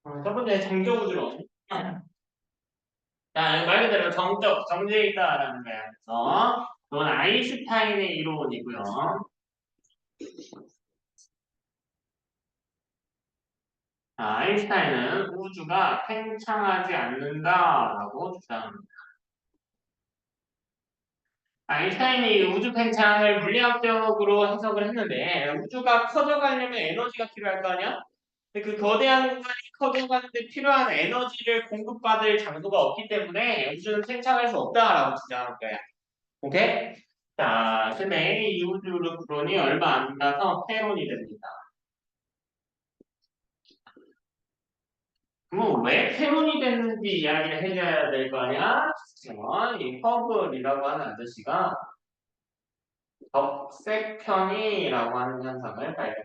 첫 번째 정적 우주론. 자, 말 그대로 정적, 정제에 있다라는 거야. 그래서 이건 아인슈타인의 이론이고요. 자, 아인슈타인은 우주가 팽창하지 않는다라고 주장합니다. 아인슈타인이 이 우주 팽창을 물리학적으로 해석을 했는데 우주가 커져가려면 에너지가 필요할 거 아니야? 근데 그 거대한 공간이 커져가는데 필요한 에너지를 공급받을 장소가 없기 때문에 우주는 팽창할 수 없다라고 주장한 거야. 오케이? 자, 근데 이 우주론이 얼마 안 가서 폐론이 됩니다. 그럼 왜 폐론이 됐는지 이야기를 해줘야 될 거 아니야? 이 허블이라고 하는 아저씨가 적색편이라고 하는 현상을 발견.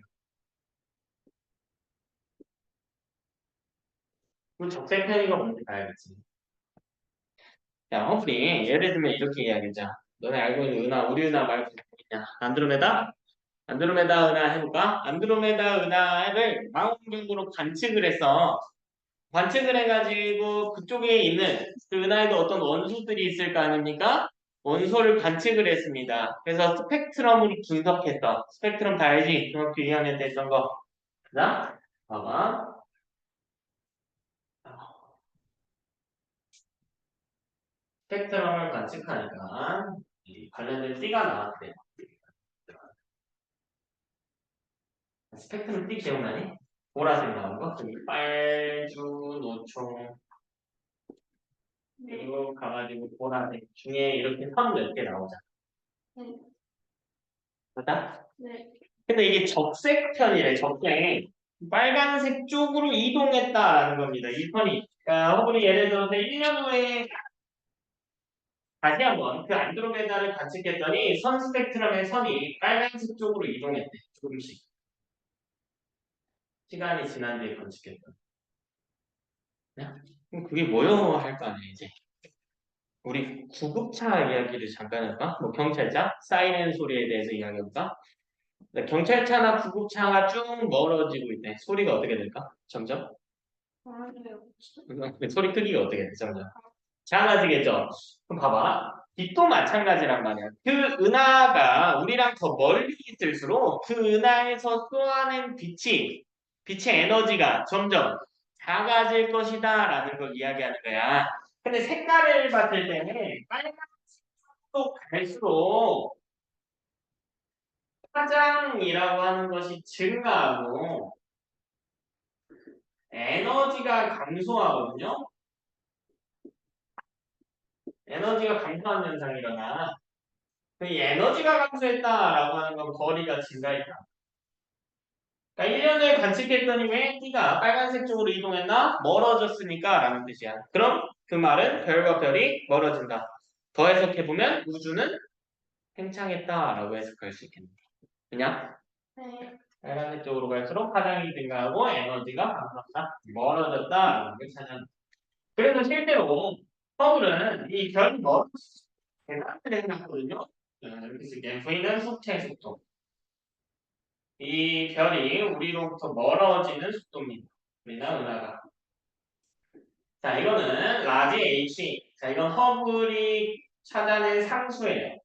그 적색편이가 뭔지 봐야겠지. 자, 허블이 예를 들면 이렇게 이야기하자. 너네 알고 있는 은하, 우리 은하 말고 있냐? 안드로메다? 안드로메다 은하 해볼까? 안드로메다 은하를 망원경으로 관측을 했어. 관측을 해가지고 그쪽에 있는 그 은하에도 어떤 원소들이 있을 거 아닙니까? 원소를 관측을 했습니다. 그래서 스펙트럼으로 분석했어. 스펙트럼 다 알지? 중학교 2학년 때 했던 거. 자, 봐봐. 스펙트럼을 관측하니까 이 관련된 띠가 나왔대. 스펙트럼 띠 기억나니? 보라색 나온 거? 저기 빨주, 노총, 이거 가가지고 보라색 중에 이렇게 선 몇 개 나오잖아. 네. 맞다? 네. 근데 이게 적색편이래, 적색. 빨간색 쪽으로 이동했다라는 겁니다. 이 편이. 그러니까 허블이 예를 들어서 1년 후에 다시 한번 그 안드로메다를 관측했더니 선 스펙트럼의 선이 빨간색 쪽으로 이동했대. 조금씩. 시간이 지난 뒤에 관측했던. 그럼 그게 뭐여 할 거 아니야, 이제. 우리 구급차 이야기를 잠깐 할까? 뭐 경찰차? 사이렌 소리에 대해서 이야기할까? 경찰차나 구급차가 쭉 멀어지고 있대. 소리가 어떻게 될까? 점점? 소리 크기가 어떻게 돼, 점점? 작아지겠죠? 그럼 봐봐. 빛도 마찬가지란 말이야. 그 은하가 우리랑 더 멀리 있을수록 그 은하에서 쏘아낸 빛의 에너지가 점점 작아질 것이다 라는 걸 이야기하는 거야. 근데 색깔을 봤을 때는 빨간색으로 갈수록 파장이라고 하는 것이 증가하고 에너지가 감소하거든요. 에너지가 감소하는 현상이 일어나. 이 에너지가 감소했다라고 하는 건 거리가 증가했다. 그러니까 1년을 관측했더니 왜 띠가 빨간색 쪽으로 이동했나? 멀어졌으니까 라는 뜻이야. 그럼 그 말은 별과 별이 멀어진다. 더 해석해보면 우주는 팽창했다라고 해석할 수 있겠네. 그냥 네. 빨간색 쪽으로 갈수록 파장이 증가하고 에너지가 감소한다. 멀어졌다라는 걸 찾아낸다. 그래서 실제로 허블은 이 별이 멀어졌을 때 계산을 해놨거든요. 이렇게 쓸게요. V는 수체 속도. 이 별이 우리로부터 멀어지는 속도입니다. 우리나 은하가. 자, 이거는 라지 H. 자, 이건 허블이 찾아낸 상수예요.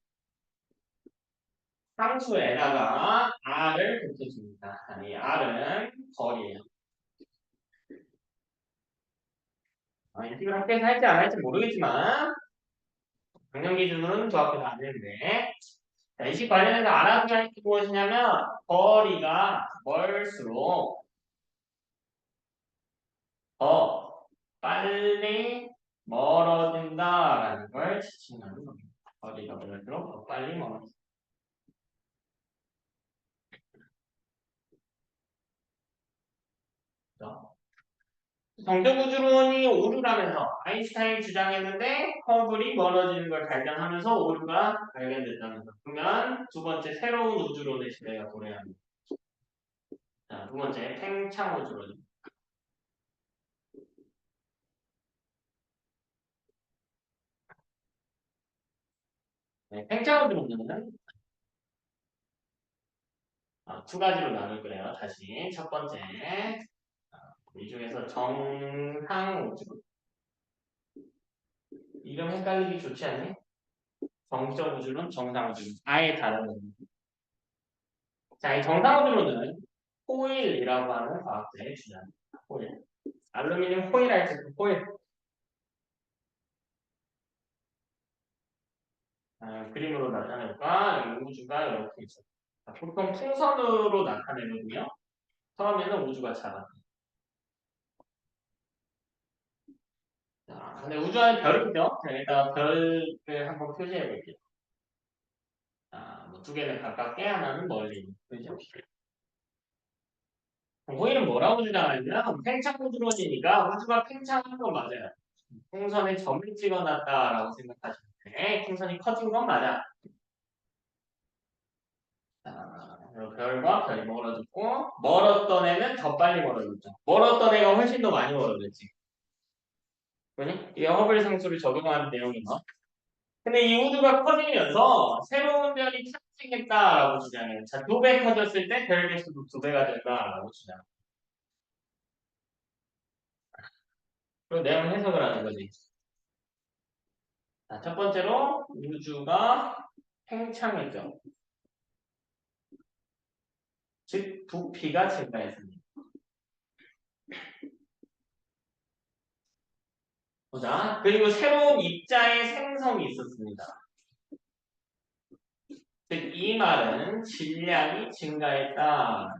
상수에다가 R을 곱해줍니다. 이 R은 거리예요. 인식을 학교에서 할지 안 할지 모르겠지만 작년 기준으로는 조합해서 안 되는데 자, 인식 관련해서 알아두야 할 게 무엇이냐면 거리가 멀수록 더 빨리 멀어진다라는 걸 지칭하는 겁니다. 거리가 멀수록 더 빨리 멀어진다. 정적우주론이 오류라면서 아인슈타인이 주장했는데 허블이 멀어지는 걸 발견하면서 오류가 발견됐다면서 그러면 두 번째 새로운 우주론의 시대가 도래합니다. 자, 두 번째 팽창우주론. 네, 팽창우주론은 두 가지로 나눌 거예요. 다시 첫 번째 이 중에서 그래서 정상 우주. 이름 헷갈리기 좋지 않니? 정적 우주론, 정상 우주론. 아예 다른 겁니다. 자, 이 정상 우주론은 호일이라고 하는 과학자의 주장입니다. 호일. 알루미늄 호일 할 때 그 호일. 그림으로 나타낼까? 우주가 이렇게 있어요. 보통 풍선으로 나타내거든요. 처음에는 우주가 작아. 자, 근데 우주 안에 별이 있죠? 자, 일단 별을 한번 표시해 볼게요. 뭐 두 개는 가깝게, 하나는 멀리. 그죠? 호일은 뭐라고 주장하냐면 팽창우주론이니까 우주가 팽창한 건 맞아요. 풍선에 점을 찍어놨다라고 생각하시면 돼. 풍선이 커진 건 맞아. 자, 그리고 별과 별이 멀어졌고 멀었던 애는 더 빨리 멀어졌죠. 멀었던 애가 훨씬 더 많이 멀어졌지. 그니? 이게 허블 상수를 적용하는 내용이죠. 근데 이 우주가 커지면서 새로운 별이 탄생했다라고 주장해요. 자, 2배 커졌을 때 별 개수도 2배가 된다라고 주장. 그리고 내용 해석을 하는 거지. 자, 첫 번째로 우주가 팽창했죠. 즉 부피가 증가했습니다. 보자. 그리고 새로운 입자의 생성이 있었습니다. 즉 이 말은 질량이 증가했다.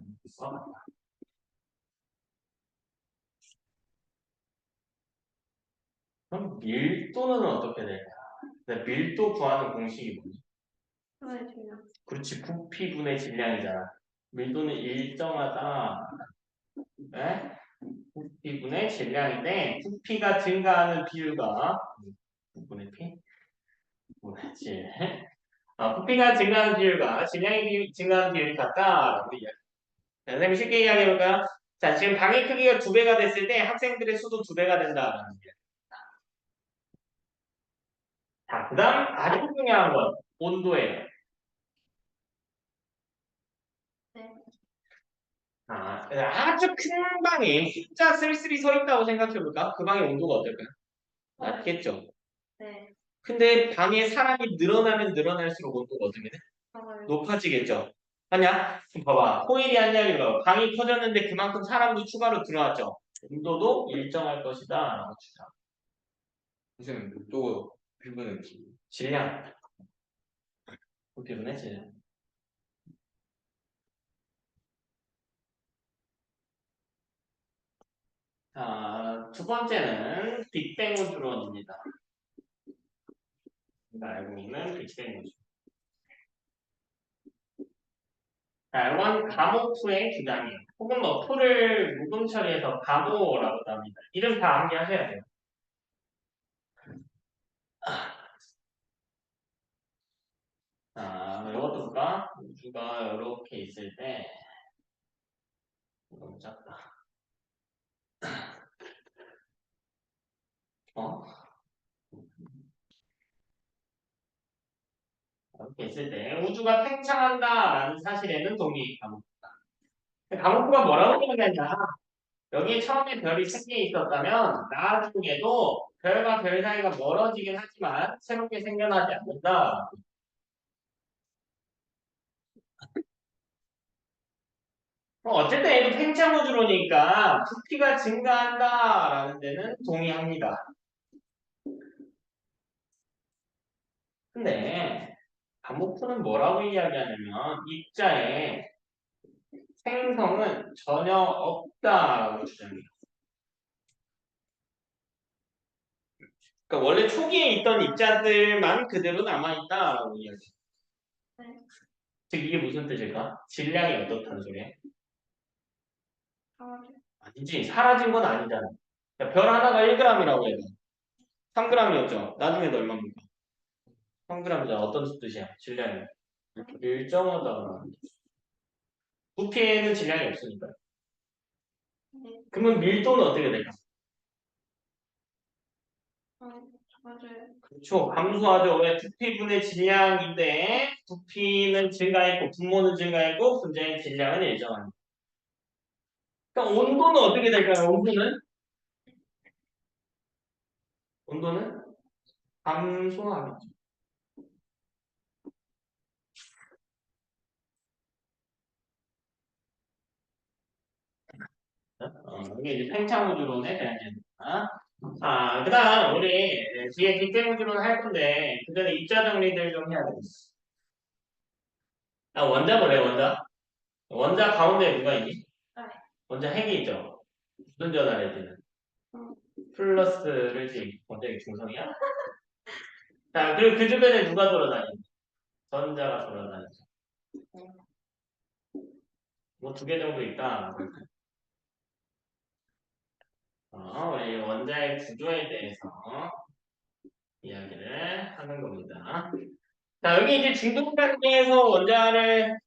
그럼 밀도는 어떻게 될까? 밀도 구하는 공식이 뭐지? 그렇지, 부피분의 질량이잖아. 밀도는 일정하다. 네? 부피분의 질량인데 부피가 증가하는 비율과 부분의 피? 부분의 질. 부피가 증가하는 비율과 질량이 증가하는 비율이 같다라고 이야기. 자, 선생님 쉽게 이야기해볼까요? 자, 지금 방의 크기가 2배가 됐을 때 학생들의 수도 2배가 된다라는 얘기예요. 자, 그 다음 아주 중요한 건 온도예요. 아주 큰 방에 숫자 쓸쓸히 서 있다고 생각해볼까? 그 방의 온도가 어떨까요? 낮겠죠? 네. 근데 방에 사람이 늘어나면 늘어날수록 온도가 어떻게 돼? 높아지겠죠? 아니야? 지금 봐봐. 호일이 한 이야기를 봐봐. 방이 커졌는데 그만큼 사람도 추가로 들어왔죠? 온도도 일정할 것이다. 라고 주장. 무슨 또 부분은 질량. 부분의 질량. 자, 두 번째는 빅뱅 우주론입니다. 우리가 알고 있는 빅뱅 우주. 자, 이건 가모프의 주장이에요. 혹은 뭐 풀을 묵음 처리해서 가모라고도 합니다. 이름 다 암기하셔야 돼요. 자, 이것도 볼까? 우주가 이렇게 있을 때 너무 작다. 어? 이렇게 있을 때 우주가 팽창한다라는 사실에는 동의합니다. 가모프가 뭐라고 얘기하냐? 여기에 처음에 별이 3개 있었다면 나중에도 별과 별 사이가 멀어지긴 하지만 새롭게 생겨나지 않는다. 어쨌든 얘도 팽창우주로니까 부피가 증가한다라는 데는 동의합니다. 근데 가모프는 뭐라고 이야기하냐면 입자의 생성은 전혀 없다라고 주장해요. 그러니까 원래 초기에 있던 입자들만 그대로 남아있다라고 이야기해요. 네. 즉 이게 무슨 뜻일까? 질량이 어떻다는 소리야? 아니지. 사라진 건 아니잖아. 별 하나가 1g이라고 해도 3g이었죠. 나중에도 얼마입니까? 3g이잖아. 어떤 뜻이야? 질량이. 일정하다. 부피에는 질량이 없으니까. 그러면 밀도는 어떻게 될까? 맞아요. 그렇죠. 감소하죠. 왜? 부피분의 질량인데 부피는 증가했고 분모는 증가했고 분자의 질량은 일정합니다. 그러니까 온도는 어떻게 될까요? 온도는 온도는 감소하겠죠. 이게 이제 팽창우주론에 대한 얘기입니다. 그 다음 우리 뒤에 빅뱅우주론 할 건데 그 전에 입자 정리들 좀 해야 되겠어. 원자 보래 원자. 원자 가운데 누가 있니? 네. 원자 핵이 있죠. 무슨 전화를 지는? 음. 플러스를 지금 원자의 중성이야? 자 그리고 그 주변에 누가 돌아다니니? 전자가 돌아다니죠. 뭐 두 개 정도 있다. 우리 원자의 구조에 대해서 이야기를 하는 겁니다. 자, 여기 이제 중동 단계에서 원자를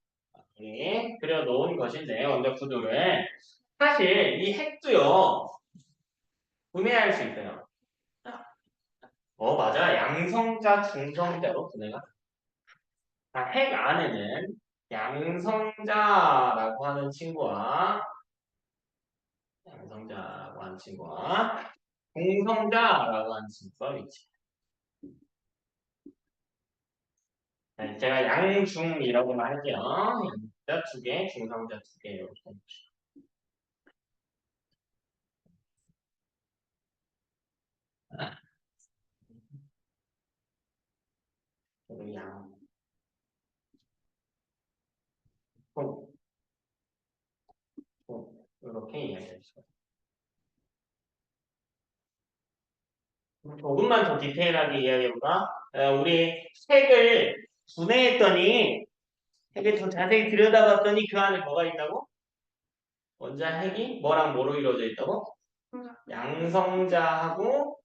그려놓은 것인데, 원자 구조를. 사실 이 핵도요, 분해할 수 있어요. 맞아. 양성자, 중성자로 분해가. 핵 안에는 양성자라고 하는 친구와, 양성자라고 하는 친구와, 중성자라고 하는 친구가 있지. 네, 제가 양중이라고만 할게요. 양자 두 개, 중성자 두 개, 이렇게. 그리고 양, 총, 이렇게 이야기할 수가 있어요. 조금만 더 디테일하게 이야기해볼까? 우리 색을 분해했더니, 색을 더 자세히 들여다봤더니 그 안에 뭐가 있다고? 원자 핵이 뭐랑 뭐로 이루어져 있다고? 양성자하고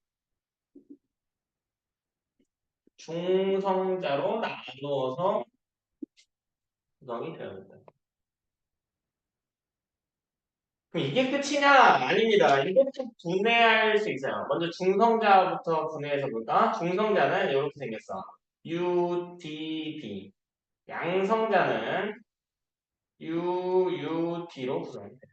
중성자로 나누어서 구성이 되어 있다. 그럼 이게 끝이냐? 아닙니다. 이것도 분해할 수 있어요. 먼저 중성자부터 분해해서 볼까? 중성자는 이렇게 생겼어. UDB. 양성자는 UUD로 구성이 돼.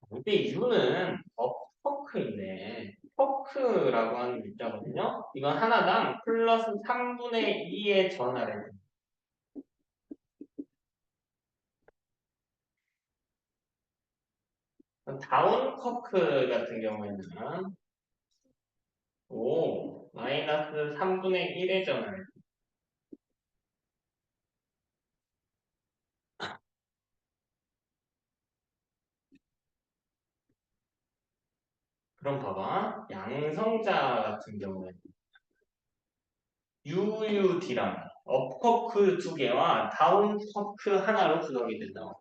근데 U는 퍼크인데, 퍼크라고 하는 문자거든요. 이건 하나당 플러스 3분의 2의 전하래요. 다운 커크 같은 경우에는 마이너스 3분의 1의 전하래요. 그럼 봐봐. 양성자 같은 경우에는 UUD랑 업커크 두 개와 다운커크 하나로 구성이 된다고.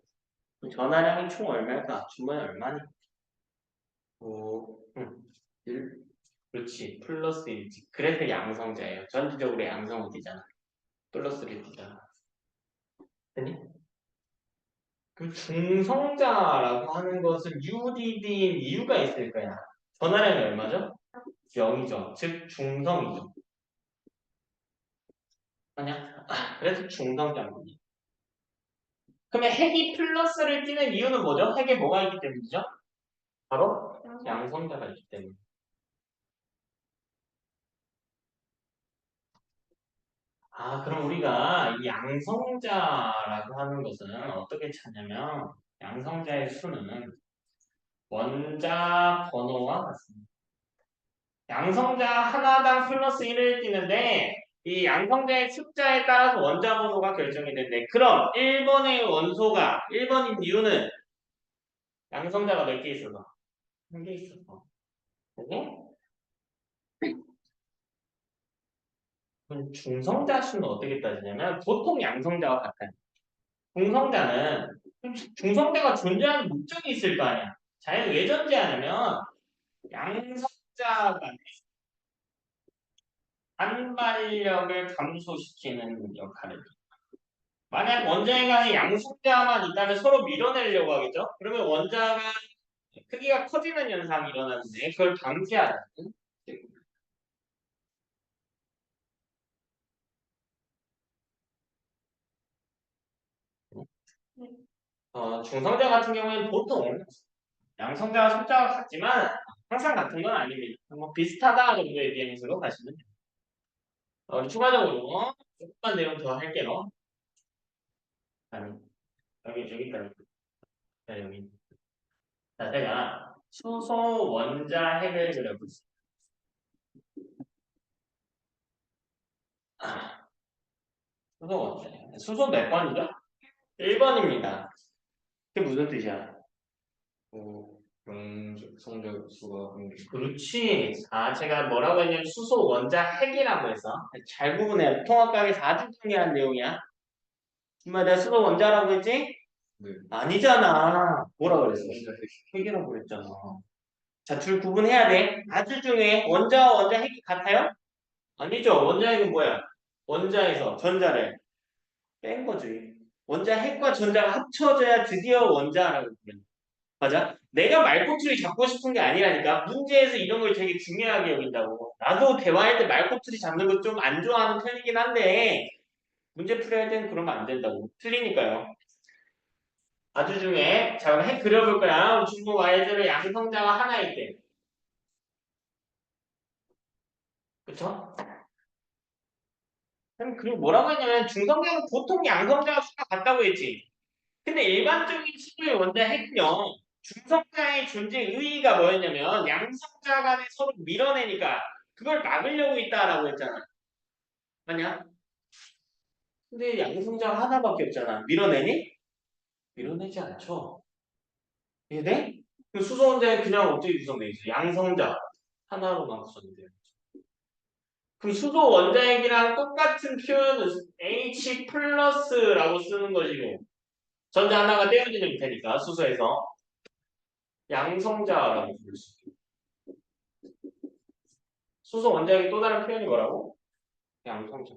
그럼 전하량이 총 얼마일까? 주머니 얼마니? 1. 그렇지. 플러스 1지. 그래서 양성자예요. 전체적으로 양성을 띠잖아. 플러스를 띠잖아. 됐니? 그 중성자라고 하는 것은 UDD인 이유가 있을 거야. 전하량이 얼마죠? 0이죠. 즉 중성이죠. 아니야? 그래서 중성자입니다. 그러면 핵이 플러스를 띠는 이유는 뭐죠? 핵에 뭐가 있기 때문이죠? 바로 양성자가 있기 때문에. 그럼 우리가 이 양성자라고 하는 것은 어떻게 찾냐면 양성자의 수는 원자 번호와 같습니다. 양성자 하나당 플러스 1을 띠는데 이 양성자의 숫자에 따라서 원자 번호가 결정이 된대. 그럼 1번의 원소가 1번인 이유는 양성자가 몇 개 있어서? 한 개 있어서. 그리고 그럼 중성자 수는 어떻게 따지냐면 보통 양성자와 같아요. 중성자는 중성자가 존재하는 목적이 있을 거 아니야. 자연 왜 존재하냐면 양성자가 반발력을 감소시키는 역할을 해요. 만약 원자의 간에 양성자만 있다면 서로 밀어내려고 하겠죠? 그러면 원자가 크기가 커지는 현상이 일어나는데 그걸 방지하는 중성자 같은 경우에는 보통 양성자와 숫자가 같지만 항상 같은 건 아닙니다. 뭐 비슷하다 정도의 비행수로 가시면 돼요. 추가적으로 조금만 내용 더 할게요. 자, 여기 있다. 자, 여기. 자, 제가 수소 원자 핵을 그려보겠습니다. 수소 원자 핵. 수소 몇 번이죠? 1번입니다. 그게 무슨 뜻이야? 성적 수가 그렇지. 제가 뭐라고 했냐면 수소 원자 핵이라고 해서 잘 구분해. 통합각에서 아주 중요한 내용이야. 정말 내가 수소 원자라고 했지? 네. 아니잖아. 뭐라고 그랬어? 성적 핵이라고 그랬잖아. 자, 둘 구분해야 돼. 아주 중요해. 원자와 원자 핵이 같아요? 아니죠. 원자 핵은 뭐야? 원자에서 전자를 뺀 거지. 원자 핵과 전자가 합쳐져야 드디어 원자라고 부르는 거야. 맞아? 내가 말꼬투리 잡고 싶은 게 아니라니까. 문제에서 이런 걸 되게 중요하게 여긴다고. 나도 대화할 때 말꼬투리 잡는 거 좀 안 좋아하는 편이긴 한데 문제 풀이할 때는 그러면 안 된다고. 틀리니까요. 아주 중요해. 자, 그럼 핵 그려볼 거야. 중국 Y제로 양성자가 하나일 때. 그쵸? 그리고 뭐라고 했냐면 중성자는 보통 양성자가 수가 같다고 했지. 근데 일반적인 수소의 원자 핵은요. 중성자의 존재 의의가 뭐였냐면 양성자 간에 서로 밀어내니까 그걸 막으려고 있다라고 했잖아. 맞냐? 근데 양성자가 하나밖에 없잖아. 밀어내니? 밀어내지 않죠. 이해돼? 그 수소 원자는 그냥 어떻게 구성되어 있어? 양성자 하나로만 구성돼요. 그 수소 원자핵이랑 똑같은 표현은 H 플러스라고 쓰는 것이고 전자 하나가 떼어지면 되니까 수소에서 양성자라고 부를 수 있고 수소 원자핵의 또 다른 표현이 뭐라고? 양성자.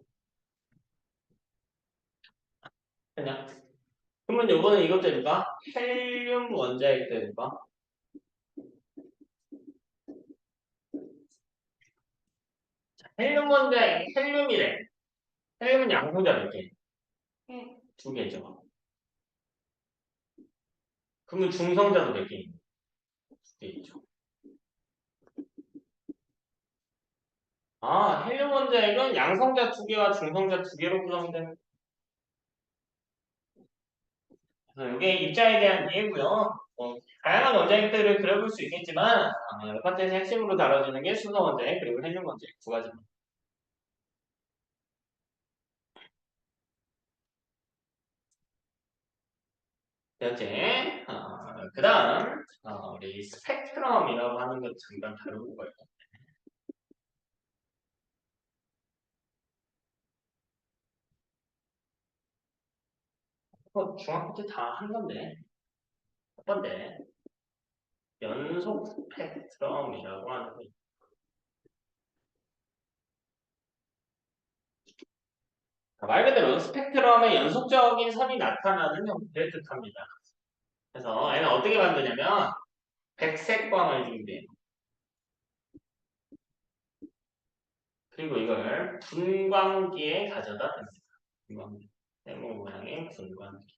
그냥 그러면 요번에 이것 때릴까? 헬륨 원자핵 때릴까? 헬륨 원자핵 헬륨이래. 헬륨은 양성자 몇 개? 응. 2개죠. 그러면 중성자도 몇 개? 2개죠. 헬륨 원자핵은 양성자 2개와 중성자 2개로 구성된. 그래서 이게 입자에 대한 이해고요. 다양한 원자핵들을 그려볼 수 있겠지만 파트에서 핵심으로 다뤄지는 게 수소 원자핵 그리고 헬륨 원자핵 두 가지입니다. 됐지? 그 다음 우리 스펙트럼이라고 하는 것 잠깐 다루고 가요. 중학교 때 다 한 건데 첫 번째 연속 스펙트럼이라고 하는 거. 말 그대로 스펙트럼의 연속적인 선이 나타나는 형태를 뜻합니다. 그래서 얘는 어떻게 만드냐면 백색광을 준비해요. 그리고 이걸 분광기에 가져다 댑니다. 분광기. 네모 모양의 분광기.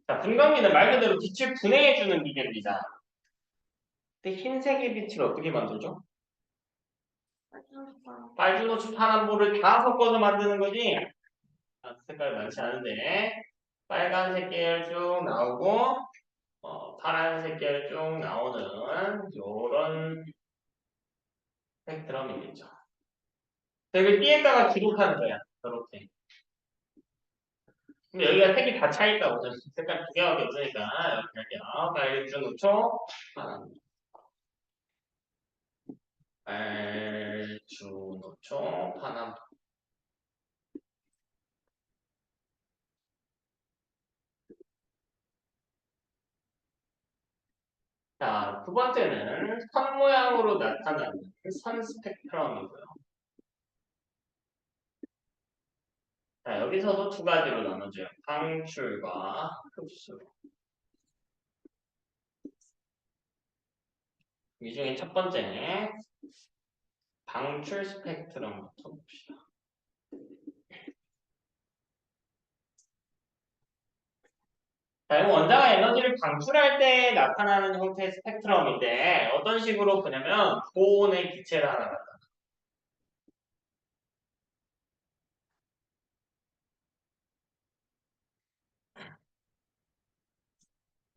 자, 분광기는 말 그대로 빛을 분해해주는 기계입니다. 근데 흰색의 빛을 어떻게 만들죠? 빨주노초 파란불을 다 섞어서 만드는 거지. 색깔 많지 않은데 빨간색 계열 쭉 나오고 파란색 계열 쭉 나오는 요런 스펙트럼이겠죠. 색을 띠에다가 기록하는 거야. 이렇게. 근데 여기가 색이 다 차있다고. 색깔 두 개밖에 없으니까 이렇게 할게요. 빨주노초 파란. 빨주노초 파란. 자, 두 번째는 선 모양으로 나타나는 선 스펙트럼이고요. 자, 여기서도 두 가지로 나눠져요. 방출과 흡수. 이 중에 첫 번째, 방출 스펙트럼부터 봅시다. 자, 이거 원자가 에너지를 방출할 때 나타나는 형태의 스펙트럼인데 어떤 식으로 보냐면 고온의 기체를 하나 갖다.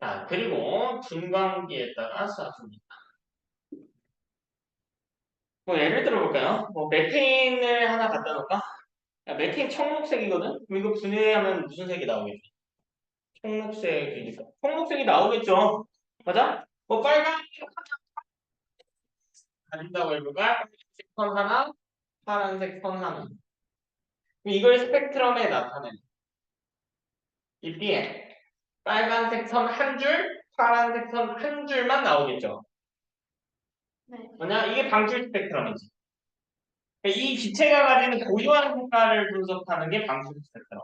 자, 그리고 분광기에다가 쏴줍니다. 뭐 예를 들어 볼까요? 뭐 메테인을 하나 갖다 놓을까? 야, 메테인 청록색이거든? 그럼 이거 분해하면 무슨 색이 나오겠지? 청록색이니까. 청록색이 나오겠죠? 맞아? 뭐 빨간 가진다고 해볼까? 빨간색 선 하나, 파란색 선 하나. 이걸 스펙트럼에 나타내. 이 B에 빨간색 선 한 줄, 파란색 선 한 줄만 나오겠죠? 네. 뭐냐? 이게 방출 스펙트럼이지. 이 기체가 가지는 고유한 색깔을 분석하는 게 방출 스펙트럼.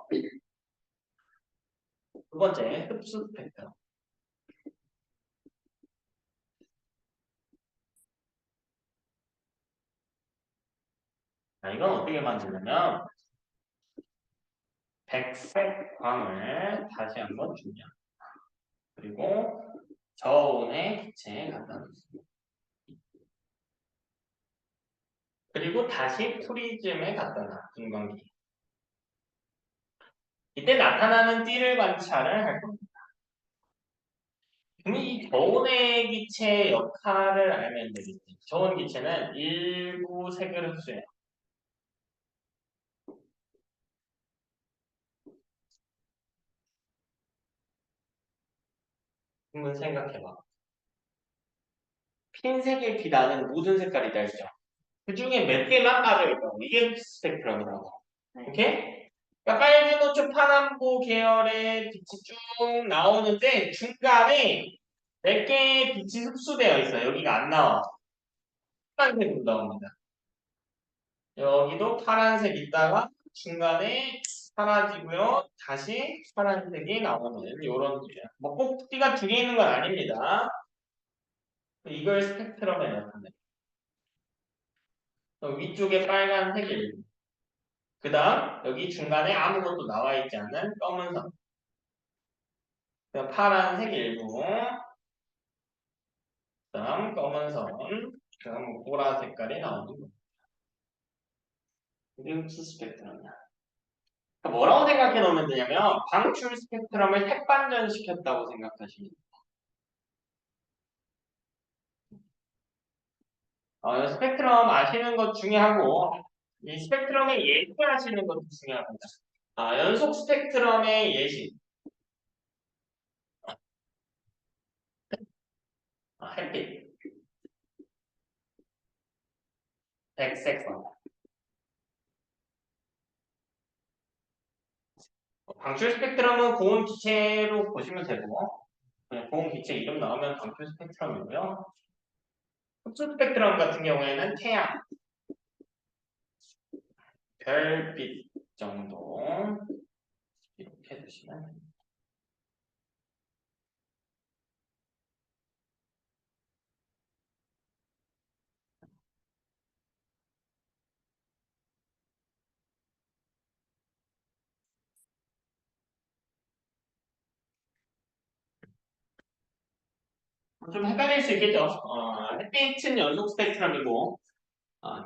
두 번째, 흡수 스펙트럼. 자, 이건 어떻게 만드냐면 백색 광을 다시 한번 주냐. 그리고 저온의 기체에 갖다 놓습니다. 그리고 다시 프리즘에 갖다 놔, 분광기. 이때 나타나는 띠를 관찰을 할 겁니다. 그럼 이 저온의 기체의 역할을 알면 되겠지. 저온 기체는 일부 색을 흡수해요. 한번 생각해봐. 흰색의 빛나는 모든 색깔이 다 있죠. 그 중에 몇 개만 빠져있다고. 이게 스펙트럼이라고. 네. 오케이? 그러니까 빨간 노초 파남보 계열의 빛이 쭉 나오는데 중간에 몇 개의 빛이 흡수되어 있어요. 여기가 안 나와. 파란색으로 나옵니다. 여기도 파란색 있다가 중간에 사라지고요. 다시 파란색이 나오는 이런 띠예요. 뭐꼭 띠가 두 개 있는 건 아닙니다. 이걸 스펙트럼에 나타내요. 위쪽에 빨간색 일부. 그 다음 여기 중간에 아무것도 나와 있지 않은 검은 선. 그다음 파란색 일부. 그 다음 검은 선. 그 다음 보라 색깔이 나오는 거. 이게 흡수 스펙트럼이야. 그러니까 뭐라고 생각해 놓으면 되냐면 방출 스펙트럼을 색반전시켰다고 생각하시면 돼요. 스펙트럼 아시는 것 중요하고 이 스펙트럼의 예시하시는 것도 중요합니다. 연속 스펙트럼의 예시. 햇빛, 백색선. 방출 스펙트럼은 고온 기체로 보시면 되고 그냥 고온 기체 이름 나오면 방출 스펙트럼이고요. 흡수 스펙트럼 같은 경우에는 태양, 별빛 정도 이렇게 해주시면 됩니다. 좀 헷갈릴 수 있겠죠. 햇빛은 연속 스펙트럼이고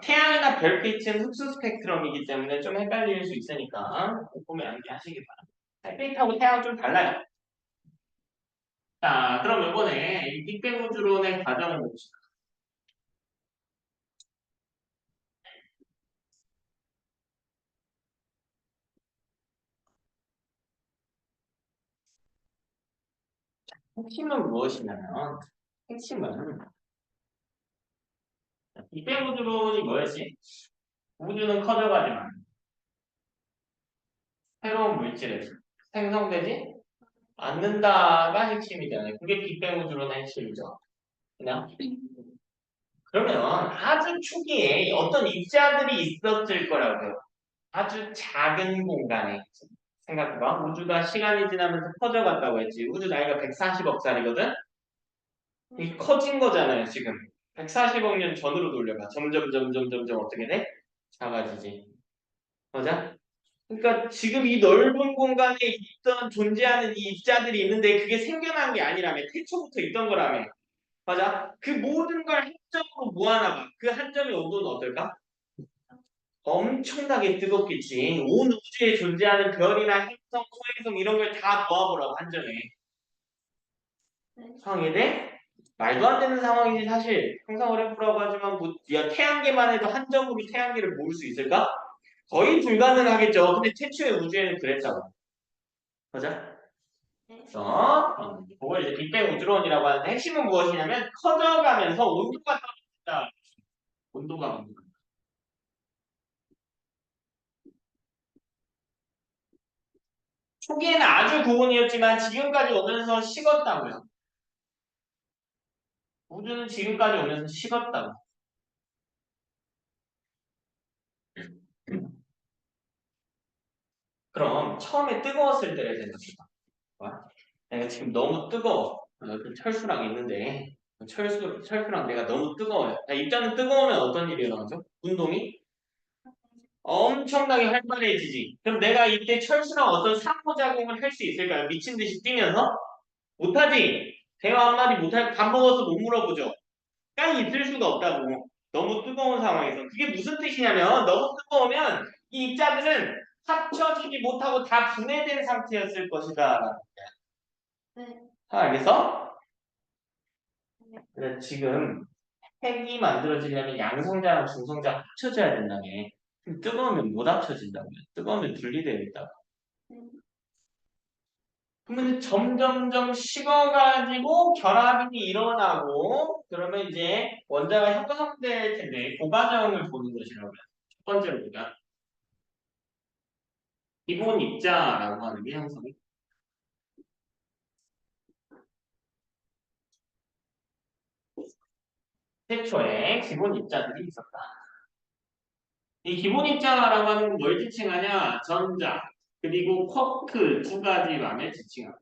태양이나 별빛은 흡수 스펙트럼이기 때문에 좀 헷갈릴 수 있으니까 꼼꼼히 암기하시기 바랍니다. 햇빛하고 태양은 좀 달라요. 자, 그럼 이번에 이 빅뱅 우주론의 과정을 봅시다. 핵심은 무엇이냐면 핵심은 빅뱅 우주론이 뭐였지? 우주는 커져가지만 새로운 물질이 생성되지 않는다가 핵심이잖아요. 그게 빅뱅 우주론의 핵심이죠. 그냥 그러면 아주 초기에 어떤 입자들이 있었을 거라고요. 아주 작은 공간에 생각해봐. 우주가 시간이 지나면서 커져갔다고 했지. 우주 나이가 140억 살이거든. 이게 커진 거잖아요, 지금. 140억 년 전으로 돌려가. 점점 어떻게 돼? 작아지지. 맞아? 그러니까 지금 이 넓은 공간에 있던 존재하는 이 입자들이 있는데 그게 생겨난 게 아니라며 태초부터 있던 거라며. 맞아? 그 모든 걸 한 점으로 모아놔봐. 그 한 점의 온도는 어떨까? 엄청나게 뜨겁겠지. 온 우주에 존재하는 별이나 행성, 소행성 이런 걸 다 모아보라고 한 점에. 네. 상황이 돼? 말도 안 되는 상황이지 사실. 항상 어렵다고 하지만 뭐 야, 태양계만 해도 한 점으로 태양계를 모을 수 있을까? 거의 불가능하겠죠. 근데 최초의 우주에는 그랬다고. 맞아? 네. 그래서 그걸 이제 빅뱅 우주론이라고 하는데 핵심은 무엇이냐면 커져가면서 온도가 떨어진다. 온도가. 초기에는 아주 고온이었지만 지금까지 오면서 식었다고요. 우주는 지금까지 오면서 식었다고. 그럼 처음에 뜨거웠을 때를 생각해봐. 내가 지금 너무 뜨거워. 그 철수랑 있는데 철수랑 내가 너무 뜨거워요. 자, 입자는 뜨거우면 어떤 일이 일어나죠? 운동이 엄청나게 활발해지지. 그럼 내가 이때 철수랑 어떤 상호작용을 할 수 있을까요? 미친 듯이 뛰면서? 못하지. 대화 한마디 못하고 밥 먹어서 못 물어보죠. 깡이 있을 수가 없다고. 너무 뜨거운 상황에서. 그게 무슨 뜻이냐면 너무 뜨거우면 이 입자들은 합쳐지지 못하고 다 분해된 상태였을 것이다. 네. 알겠어? 네. 그래 지금 핵이 만들어지려면 양성자랑 중성자가 합쳐져야 된다며. 뜨거우면 못 합쳐진다고요. 뜨거우면 분리되어 있다고. 네. 그러면 점점점 식어가지고 결합이 일어나고 그러면 이제 원자가 형성될 텐데 그 과정을 보는 것이라고요. 첫 번째로 보자. 기본 입자라고 하는 게 형성이. 태초에 기본 입자들이 있었다. 이 기본 입자라고 하는 건 뭘 지칭하냐? 전자, 그리고 쿼크 두 가지만을 지칭합니다.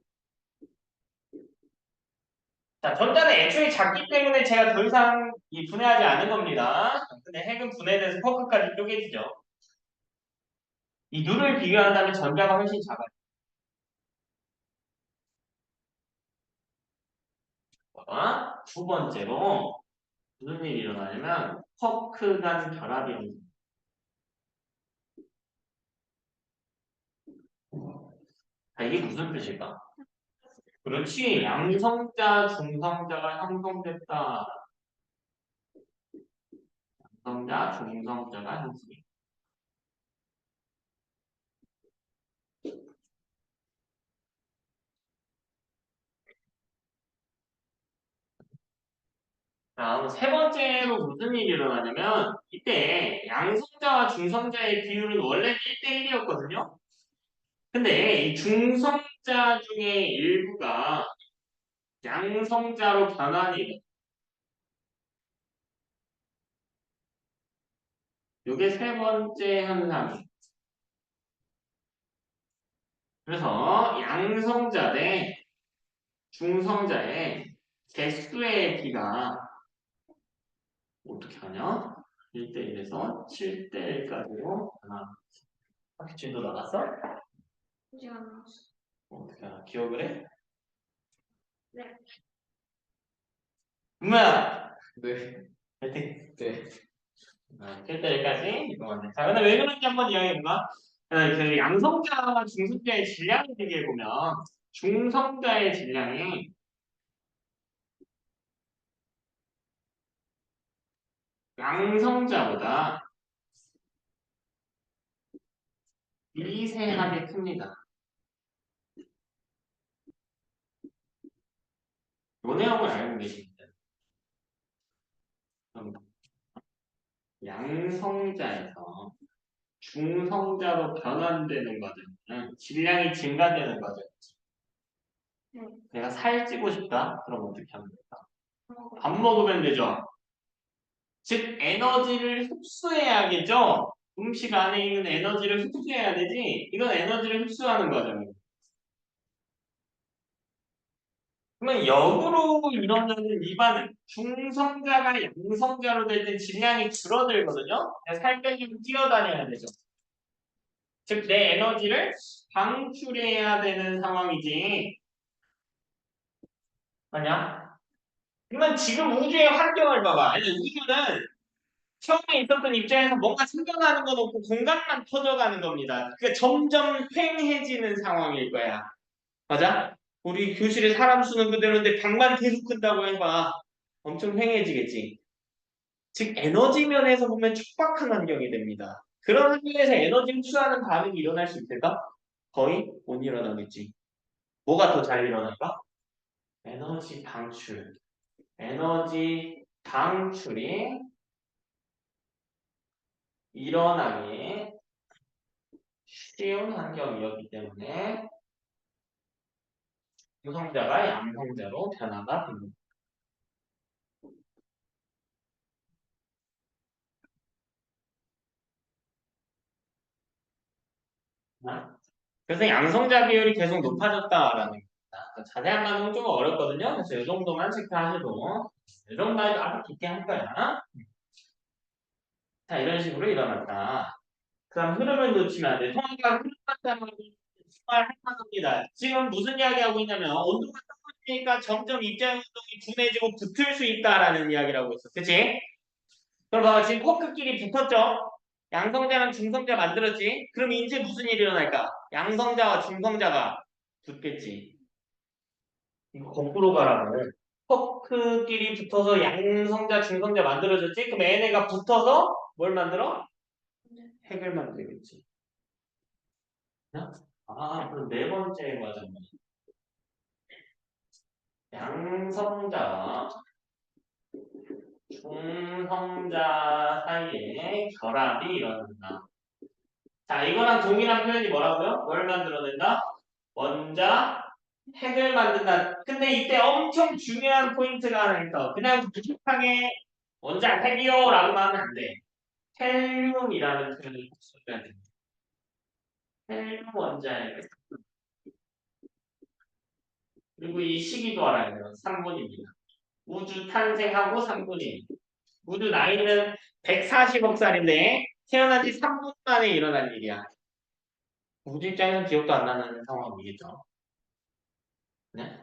자, 전자는 애초에 작기 때문에 제가 더 이상 분해하지 않은 겁니다. 근데 핵은 분해돼서 쿼크까지 쪼개지죠. 이 눈을 비교한다면 전자가 훨씬 작아요. 두 번째로 무슨 일이 일어나냐면 쿼크 간 결합이 일어납니다. 자, 이게 무슨 뜻일까? 그렇지. 양성자, 중성자가 형성됐다. 양성자, 중성자가 형성이. 다음 세 번째로 무슨 일이 일어나냐면 이때 양성자와 중성자의 비율은 원래는 1대1이었거든요. 근데 이 중성자 중에 일부가 양성자로 변환이 돼. 이게 세 번째 현상이에요. 그래서 양성자 대 중성자의 개수의 비가 어떻게 하냐? 1대1에서 7대1까지로 하나. 확실도 나갔어? 아직 안 나왔어. 어떻게 하나? 기억을 해? 네. 엄마! 네. 파이팅! 네. 7대1까지 이동한다. 자, 근데 왜 그런지 한번 이야기해볼까? 그 양성자와 중성자의 질량을 비교해보면 중성자의 질량이 양성자보다 미세하게 큽니다. 요 내용을 알고 계십니다. 양성자에서 중성자로 변환되는 과정은 질량이 증가되는 과정. 네. 내가 살찌고 싶다? 그럼 어떻게 하면 될까? 먹어요. 밥 먹으면 되죠. 즉 에너지를 흡수해야겠죠. 음식 안에 있는 에너지를 흡수해야 되지. 이건 에너지를 흡수하는 과정이에요. 그러면 역으로 일어나는 이 반응, 중성자가 양성자로 될 때 질량이 줄어들거든요. 살 빼려면 뛰어다녀야 되죠. 즉, 내 에너지를 방출해야 되는 상황이지. 아니야? 그러면 지금 우주의 환경을 봐봐. 아니, 우주는 처음에 있었던 입장에서 뭔가 생겨나는 건 없고 공간만 터져가는 겁니다. 그러니까 점점 휑해지는 상황일 거야. 맞아? 우리 교실에 사람 수는 그대로인데 방만 계속 큰다고 해봐. 엄청 휑해지겠지. 즉 에너지 면에서 보면 촉박한 환경이 됩니다. 그런 환경에서 에너지 흡수하는 반응이 일어날 수 있을까? 거의 못 일어나겠지. 뭐가 더 잘 일어날까? 에너지 방출. 에너지 방출이 일어나기 쉬운 환경이었기 때문에 유성자가 양성자로 변화가 됩니다. 그래서 양성자 비율이 계속 높아졌다라는 겁니다. 자세한 반응은 좀 어렵거든요. 그래서 이 정도만 체크하셔도 이 정도만 해도 아주 깊게 할 거야. 자, 이런 식으로 일어났다. 그 다음 흐름을 놓치면 안 돼. 통화가 흐름한다는 건 정말 할 만합니다. 지금 무슨 이야기 하고 있냐면 온도가 떨어지니까 점점 입자 운동이 둔해지고 붙을 수 있다라는 이야기를 하고 있어. 그치? 그럼 봐봐. 지금 코크끼리 붙었죠? 양성자랑 중성자 만들었지? 그럼 이제 무슨 일이 일어날까? 양성자와 중성자가 붙겠지. 이거 거꾸로 가라고. 코크끼리 붙어서 양성자, 중성자 만들어졌지? 그럼 얘네가 붙어서 뭘 만들어? 핵을 만들겠지. 그럼 네 번째 과정은 양성자와 중성자 사이에 결합이 일어난다. 자, 이거랑 동일한 표현이 뭐라고요? 뭘 만들어낸다? 원자 핵을 만든다. 근데 이때 엄청 중요한 포인트가 하나 있어. 그냥 무식하게 원자 핵이요라고만 하면 안 돼. 헬륨이라는 표현을 꼭 써줘야 됩니다. 헬륨 원자 핵. 그리고 이 시기도 알아야 돼요. 3분입니다. 우주 탄생하고 3분이. 우주 나이는 140억 살인데 태어난 지 3분 만에 일어난 일이야. 우주 입장에서는 기억도 안 나는 상황이겠죠. 네?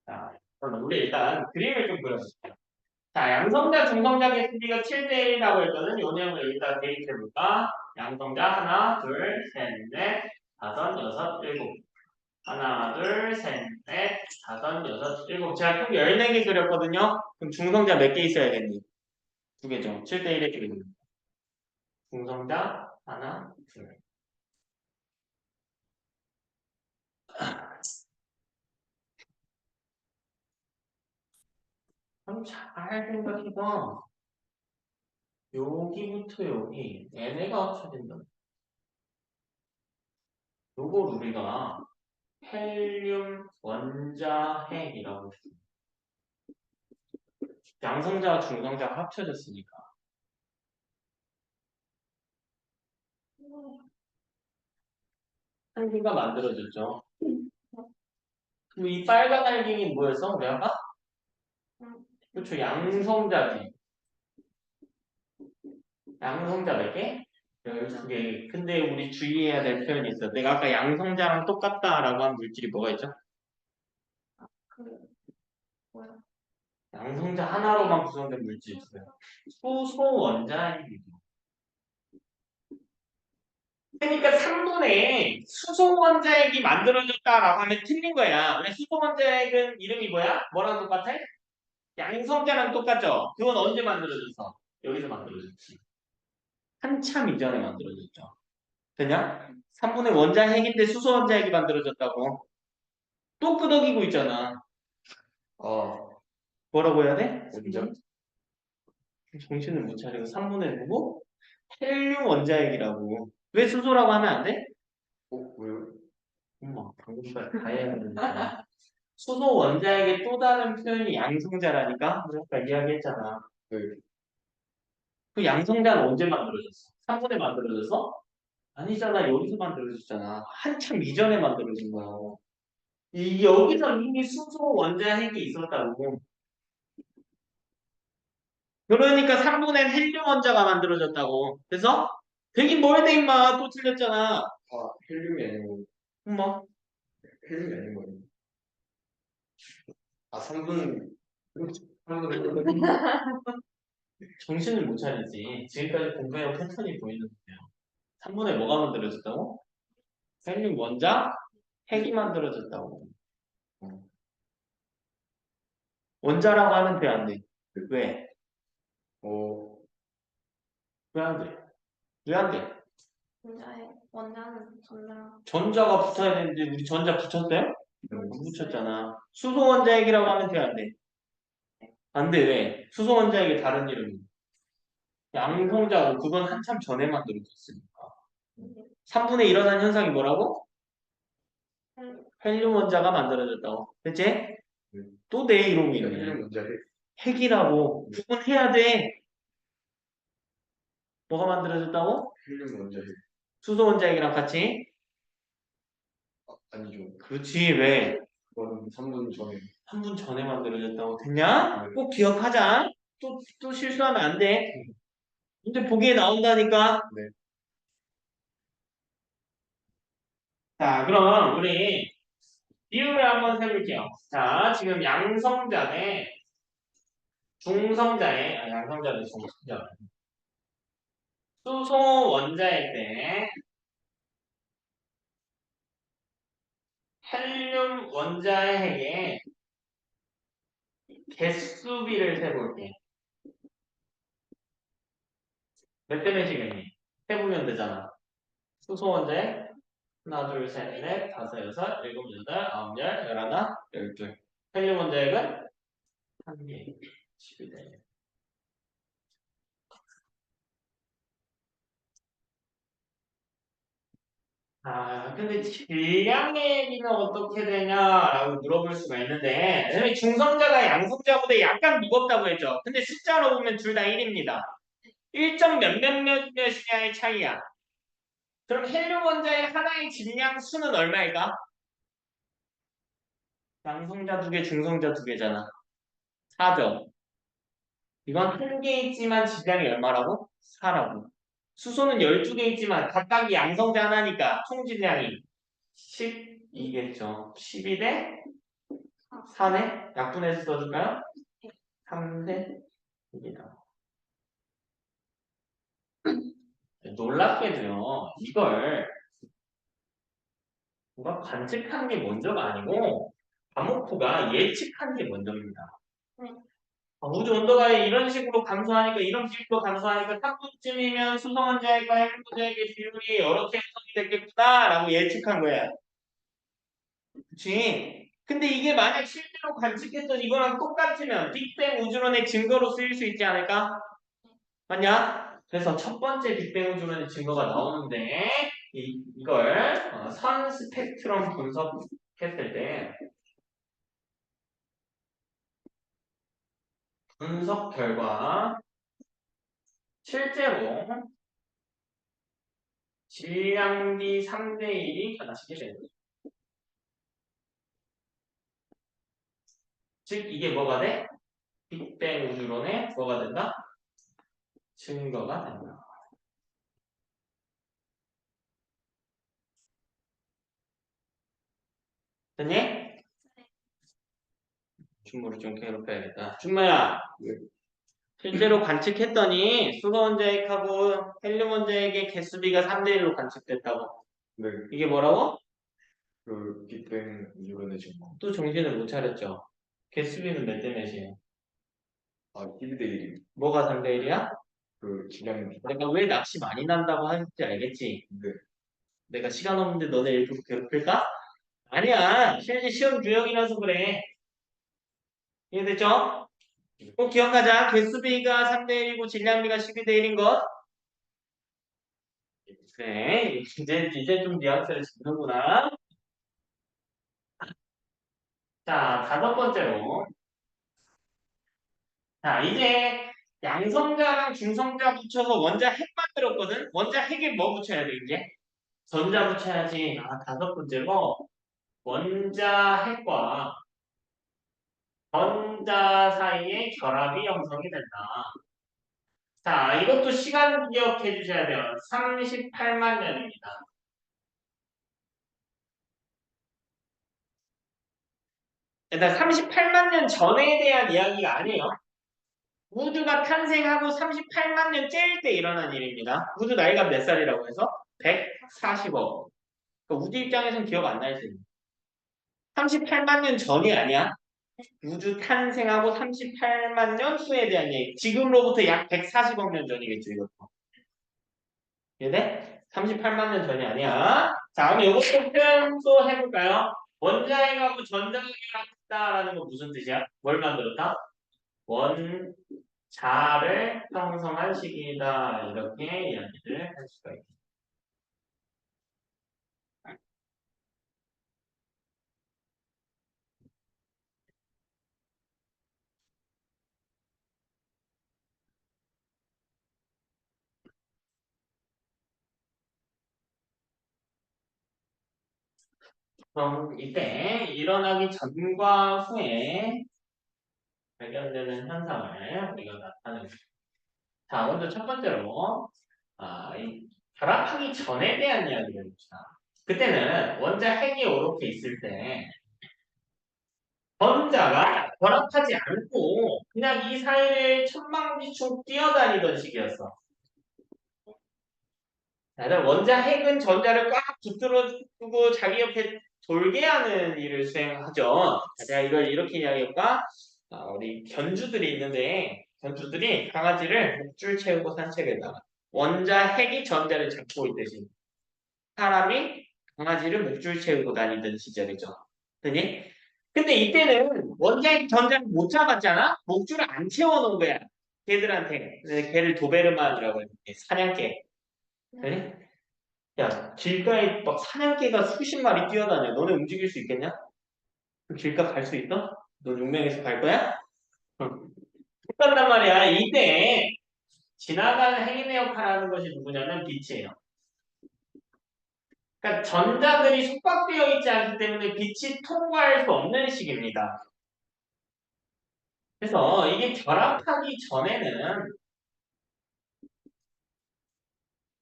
자, 그럼 우리 일단 그림을 좀 그려볼게요. 자, 양성자, 중성자 개수비가 7대 1이라고 했거든. 요 내용을 여기다 대입해볼까? 양성자 하나, 둘, 셋, 넷, 다섯, 여섯, 일곱. 하나, 둘, 셋, 넷, 다섯, 여섯, 일곱. 제가 총 14개 그렸거든요. 그럼 중성자 몇 개 있어야겠니? 두 개죠. 7대 1의 그림. 중성자 하나, 둘. 그럼 잘 생각해봐. 여기부터 여기 얘네가 합쳐진다. 요걸 우리가 헬륨 원자핵이라고 했어. 양성자와 중성자가 합쳐졌으니까. 한개가 만들어졌죠. 그리고 이 빨간 알갱이는 뭐였어? 우리 아까? 그렇죠. 양성자지. 양성자 몇 개? 12개. 근데 우리 주의해야 될 표현이 있어. 내가 아까 양성자랑 똑같다라고 한 물질이 뭐가 있죠? 그 뭐야? 양성자 하나로만 구성된 물질이 있어요. 수소 원자핵이죠. 그러니까 3분의 수소 원자핵이 만들어졌다라고 하면 틀린 거야. 왜 수소 원자핵은 이름이 뭐야? 뭐랑 똑같아? 양성자랑 똑같죠? 그건 언제 만들어졌어? 여기서 만들어졌지. 한참 이전에 만들어졌죠. 되냐? 3분의 원자핵인데 수소 원자핵이 만들어졌다고. 또 끄덕이고 있잖아. 뭐라고 해야 돼? 어디죠? 정신을 못 차리고 3분의 누구? 헬륨 원자핵이라고. 왜 수소라고 하면 안 돼? 왜요? 엄마, 방금까지 다 해야 되는데. 수소 원자핵의 또 다른 표현이 양성자라니까? 아까 이야기했잖아. 네. 그 양성자는 언제 만들어졌어? 3분에 만들어졌어? 아니잖아. 여기서 만들어졌잖아. 한참 이전에 만들어진 거야. 여기서 이미 수소 원자핵이 있었다고. 그러니까 3분의 헬륨 원자가 만들어졌다고. 그래서 되긴 뭘 돼 임마. 또 틀렸잖아. 아, 헬륨이 아니고, 뭐 헬륨이 아니고. 아, 3분. 정신을 못 차리지. 지금까지 공부해온 패턴이 보이는데요. 3분에 뭐가 만들어졌다고? 헬륨 원자, 핵이 만들어졌다고. 원자라고 하면 돼, 안 돼? 왜? 어, 왜 안 돼? 왜 안 돼? 원자는 전자. 전자가 붙어야 되는데 우리 전자 붙였어요? 안 붙였잖아. 수소 원자 핵이라고 하면 돼, 안 돼? 안 돼, 왜? 수소 원자 핵의 다른 이름이 양성자고 그건 한참 전에 만들어졌으니까. 3분에 일어난 현상이 뭐라고? 헬륨 원자가 만들어졌다고. 그치? 또 내 이름이 있네. 헬륨 원자 핵. 핵이라고. 구분해야 돼. 뭐가 만들어졌다고? 헬륨 원자 핵. 수소 원자 핵이랑 같이? 아니죠. 그렇지, 왜? 그거는 3분 전에. 3분 전에 만들어졌다고. 됐냐? 꼭 기억하자. 또 실수하면 안 돼. 근데 보기에 나온다니까. 네. 자, 그럼 우리 비율을 한번 세볼게요. 자, 지금 양성자네 중성자에, 양성자네 중성자. 수소 원자일 때 헬륨 원자의 핵에 개수비를 세볼게. 몇 대 몇이겠니? 해보면 되잖아. 수소 원자에 하나, 둘, 셋, 넷, 다섯, 여섯, 일곱, 여덟, 아홉, 열, 열하나, 열둘. 헬륨 원자핵은 한 개, 12대. 아, 근데 질량의 비는 어떻게 되냐라고 물어볼 수가 있는데, 왜냐면 중성자가 양성자보다 약간 무겁다고 했죠. 근데 숫자로 보면 둘 다 1입니다. 1점 몇몇몇몇이냐의 차이야. 그럼 헬륨 원자의 하나의 질량 수는 얼마일까? 양성자 두 개, 중성자 두 개잖아. 4점. 이건 한 개 있지만 질량이 얼마라고? 4라고. 수소는 12개 있지만 각각이 양성자 하나니까 총 질량이 12겠죠. 12대 4네? 약분해서 써줄까요? 3대 1이다. 놀랍게도요. 이걸 누가 관측한 게 먼저가 아니고 과목부가 예측한 게 먼저입니다. 우주 온도가 이런 식으로 감소하니까 이런 식으로 감소하니까 3분쯤이면 수소원자핵과 헬륨원자핵의 비율이 이렇게 형성이 됐겠구나라고 예측한 거야. 그치? 근데 이게 만약 실제로 관측했던 이거랑 똑같으면 빅뱅 우주론의 증거로 쓰일 수 있지 않을까? 맞냐? 그래서 첫 번째 빅뱅 우주론의 증거가 나오는데 이걸 선 스펙트럼 분석했을 때 분석 결과 실제로 질량비 3대 1이 변화시키게 되는 거죠. 즉 이게 뭐가 돼? 빅뱅 우주론의 뭐가 된다? 증거가 된다. 됐니? 준모를 좀 괴롭혀야겠다. 준모야, 실제로 관측했더니 수소 원자핵하고 헬륨 원자핵의 개수비가 3대 1로 관측됐다고. 네. 이게 뭐라고? 그 빅뱅 우주론의 증거. 또 정신을 못 차렸죠. 개수비는 몇 대 몇이에요? 아, 12대 1이. 뭐가 3대 1이야? 그 질량. 내가 왜 낚시 많이 난다고 하는지 알겠지? 네. 내가 시간 없는데 너네 일부러 괴롭힐까? 아니야. 실제 시험 유형이라서 그래. 이해됐죠? 꼭 기억하자. 개수비가 3대 1이고 질량비가 12대 1인 것. 네. 이제 좀 뉘앙스를 잡는구나. 자, 다섯 번째로. 자, 이제 양성자랑 중성자 붙여서 원자 핵 만들었거든? 원자 핵에 뭐 붙여야 돼, 이제? 전자 붙여야지. 아, 다섯 번째로. 원자 핵과 전자 사이에 결합이 형성이 된다. 자, 이것도 시간 기억해 주셔야 돼요. 38만 년입니다. 일단 38만 년 전에 대한 이야기가 아니에요. 우주가 탄생하고 38만 년째일 때 일어난 일입니다. 우주 나이가 몇 살이라고 해서? 140억. 그러니까 우주 입장에서는 기억 안 날 수 있는. 38만 년 전이 아니야. 우주 탄생하고 38만 년 후에 대한 얘기. 지금으로부터 약 140억 년 전이겠죠, 이것도. 이해돼? 38만 년 전이 아니야. 자, 그럼 이것도 표현 또 해볼까요? 원자핵하고 전자핵이 같다라는 건 무슨 뜻이야? 뭘 만들었다? 원자를 형성한 시기다. 이렇게 이야기를 할 수가 있다. 그럼 이때 일어나기 전과 후에 발견되는 현상을 우리가 나타내는 거예요. 자, 먼저 첫 번째로 이 결합하기 전에 대한 이야기를 해봅시다. 그때는 원자 핵이 이렇게 있을 때 전자가 결합하지 않고 그냥 이 사이를 천방지축 뛰어다니던 시기였어. 원자 핵은 전자를 꽉 붙들어 두고 자기 옆에 돌게 하는 일을 수행하죠. 제가 이걸 이렇게 이야기할까? 우리 견주들이 있는데 견주들이 강아지를 목줄 채우고 산책을 나가. 원자 핵이 전자를 잡고 있듯이 사람이 강아지를 목줄 채우고 다니던 시절이죠. 그니? 근데 이때는 원자 핵 전자를 못 잡았잖아? 목줄을 안 채워놓은 거야. 걔들한테. 걔를 도베르만이라고 해. 사냥개. 그니? 야, 길가에 막 사냥개가 수십 마리 뛰어다녀. 너네 움직일 수 있겠냐? 그 길가 갈 수 있어? 너 용맹에서 갈 거야? 응. 못 간단 말이야. 이때 지나가는 핵인의 역할을 하는 것이 누구냐면 빛이에요. 그러니까 전자들이 속박되어 있지 않기 때문에 빛이 통과할 수 없는 식입니다. 그래서 이게 결합하기 전에는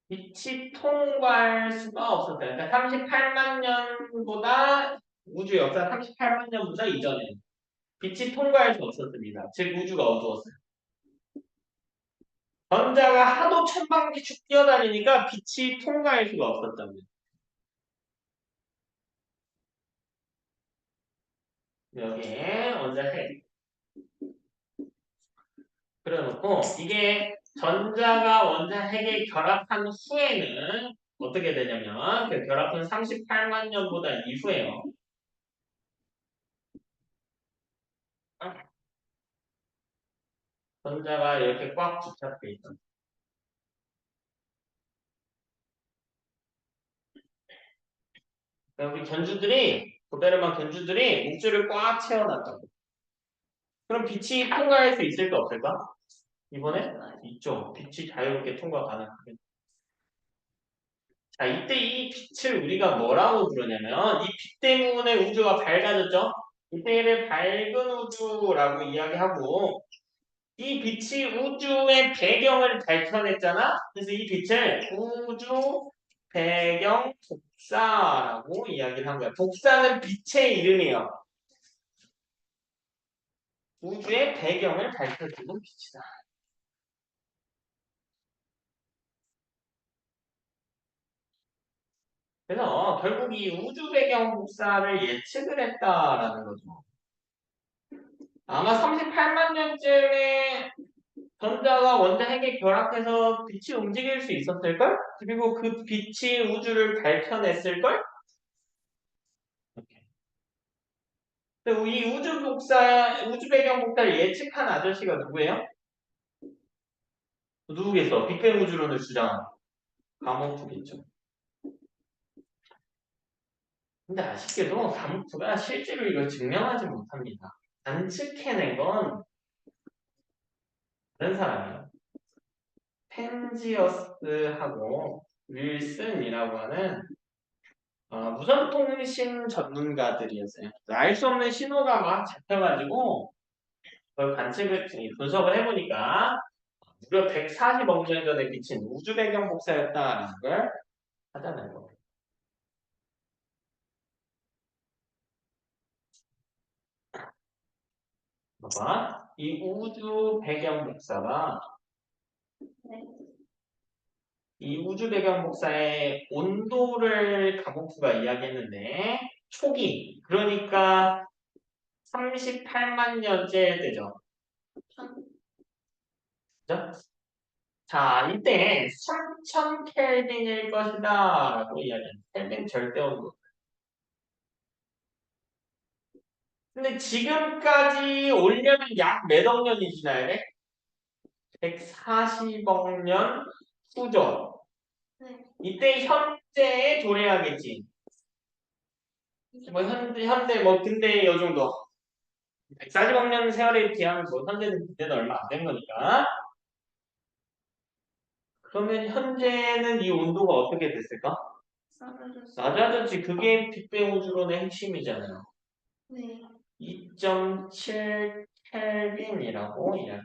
빛이 통과할 수가 없었어요. 그러니까 38만 년보다 우주 역사 38만 년보다 이전에 빛이 통과할 수 없었습니다. 즉 우주가 어두웠어요. 전자가 하도 천방지축 뛰어다니니까 빛이 통과할 수가 없었답니다. 여기에 원자 핵. 그래놓고 이게 전자가 원자 핵에 결합한 후에는 어떻게 되냐면 그 결합한 38만 년보다 이후에요. 전자가 이렇게 꽉 붙잡혀 있던. 우리 견주들이 도베르만 견주들이 목줄을 꽉 채워놨다고. 그럼 빛이 통과할 수 있을까 없을까? 이번에 있죠. 빛이 자유롭게 통과 가능하게. 자, 이때 이 빛을 우리가 뭐라고 부르냐면 이 빛 때문에 우주가 밝아졌죠. 이때를 밝은 우주라고 이야기하고 이 빛이 우주의 배경을 밝혀냈잖아. 그래서 이 빛을 우주 배경 복사라고 이야기를 한 거야. 복사는 빛의 이름이에요. 우주의 배경을 밝혀주는 빛이다. 그래서 결국 이 우주 배경 복사를 예측을 했다라는 거죠. 아마 38만 년쯤에 전자가 원자 핵에 결합해서 빛이 움직일 수 있었을걸? 그리고 그 빛이 우주를 밝혀냈을걸? 그리고 이 우주 배경 복사를 예측한 아저씨가 누구예요? 누구겠어? 빅뱅 우주론을 주장한 가모프겠죠. 근데 아쉽게도 가모프가 실제로 이걸 증명하지 못합니다. 관측해낸 건 다른 사람이에요. 펜지어스하고 윌슨이라고 하는 무선통신 전문가들이었어요. 알 수 없는 신호가 막 잡혀가지고 그걸 분석을 해보니까 무려 140억 년 전에 비친 우주 배경 복사였다는 걸 찾아낸 겁니다. 봐봐. 이 우주 배경 복사가 네. 이 우주 배경 복사의 온도를 과목수가 이야기했는데 초기 그러니까 38만 년째 되죠. 천. 그죠? 자, 이때 3000 켈빈일 것이다 라고 이야기합니다. 켈빈 절대 온도. 근데 지금까지 오려면 약 몇억 년이 지나야 돼? 140억 년 후죠. 네. 이때 현재에 조례하겠지. 뭐 현대 뭐 근대 요 정도. 140억 년 세월에 비하면 뭐 현재는 그때는 얼마 안 된 거니까. 그러면 현재는 이 온도가 어떻게 됐을까? 사라졌어. 낮아졌지. 그게 빅뱅 우주론의 핵심이잖아요. 네. 2.7 켈빈이라고 이야기.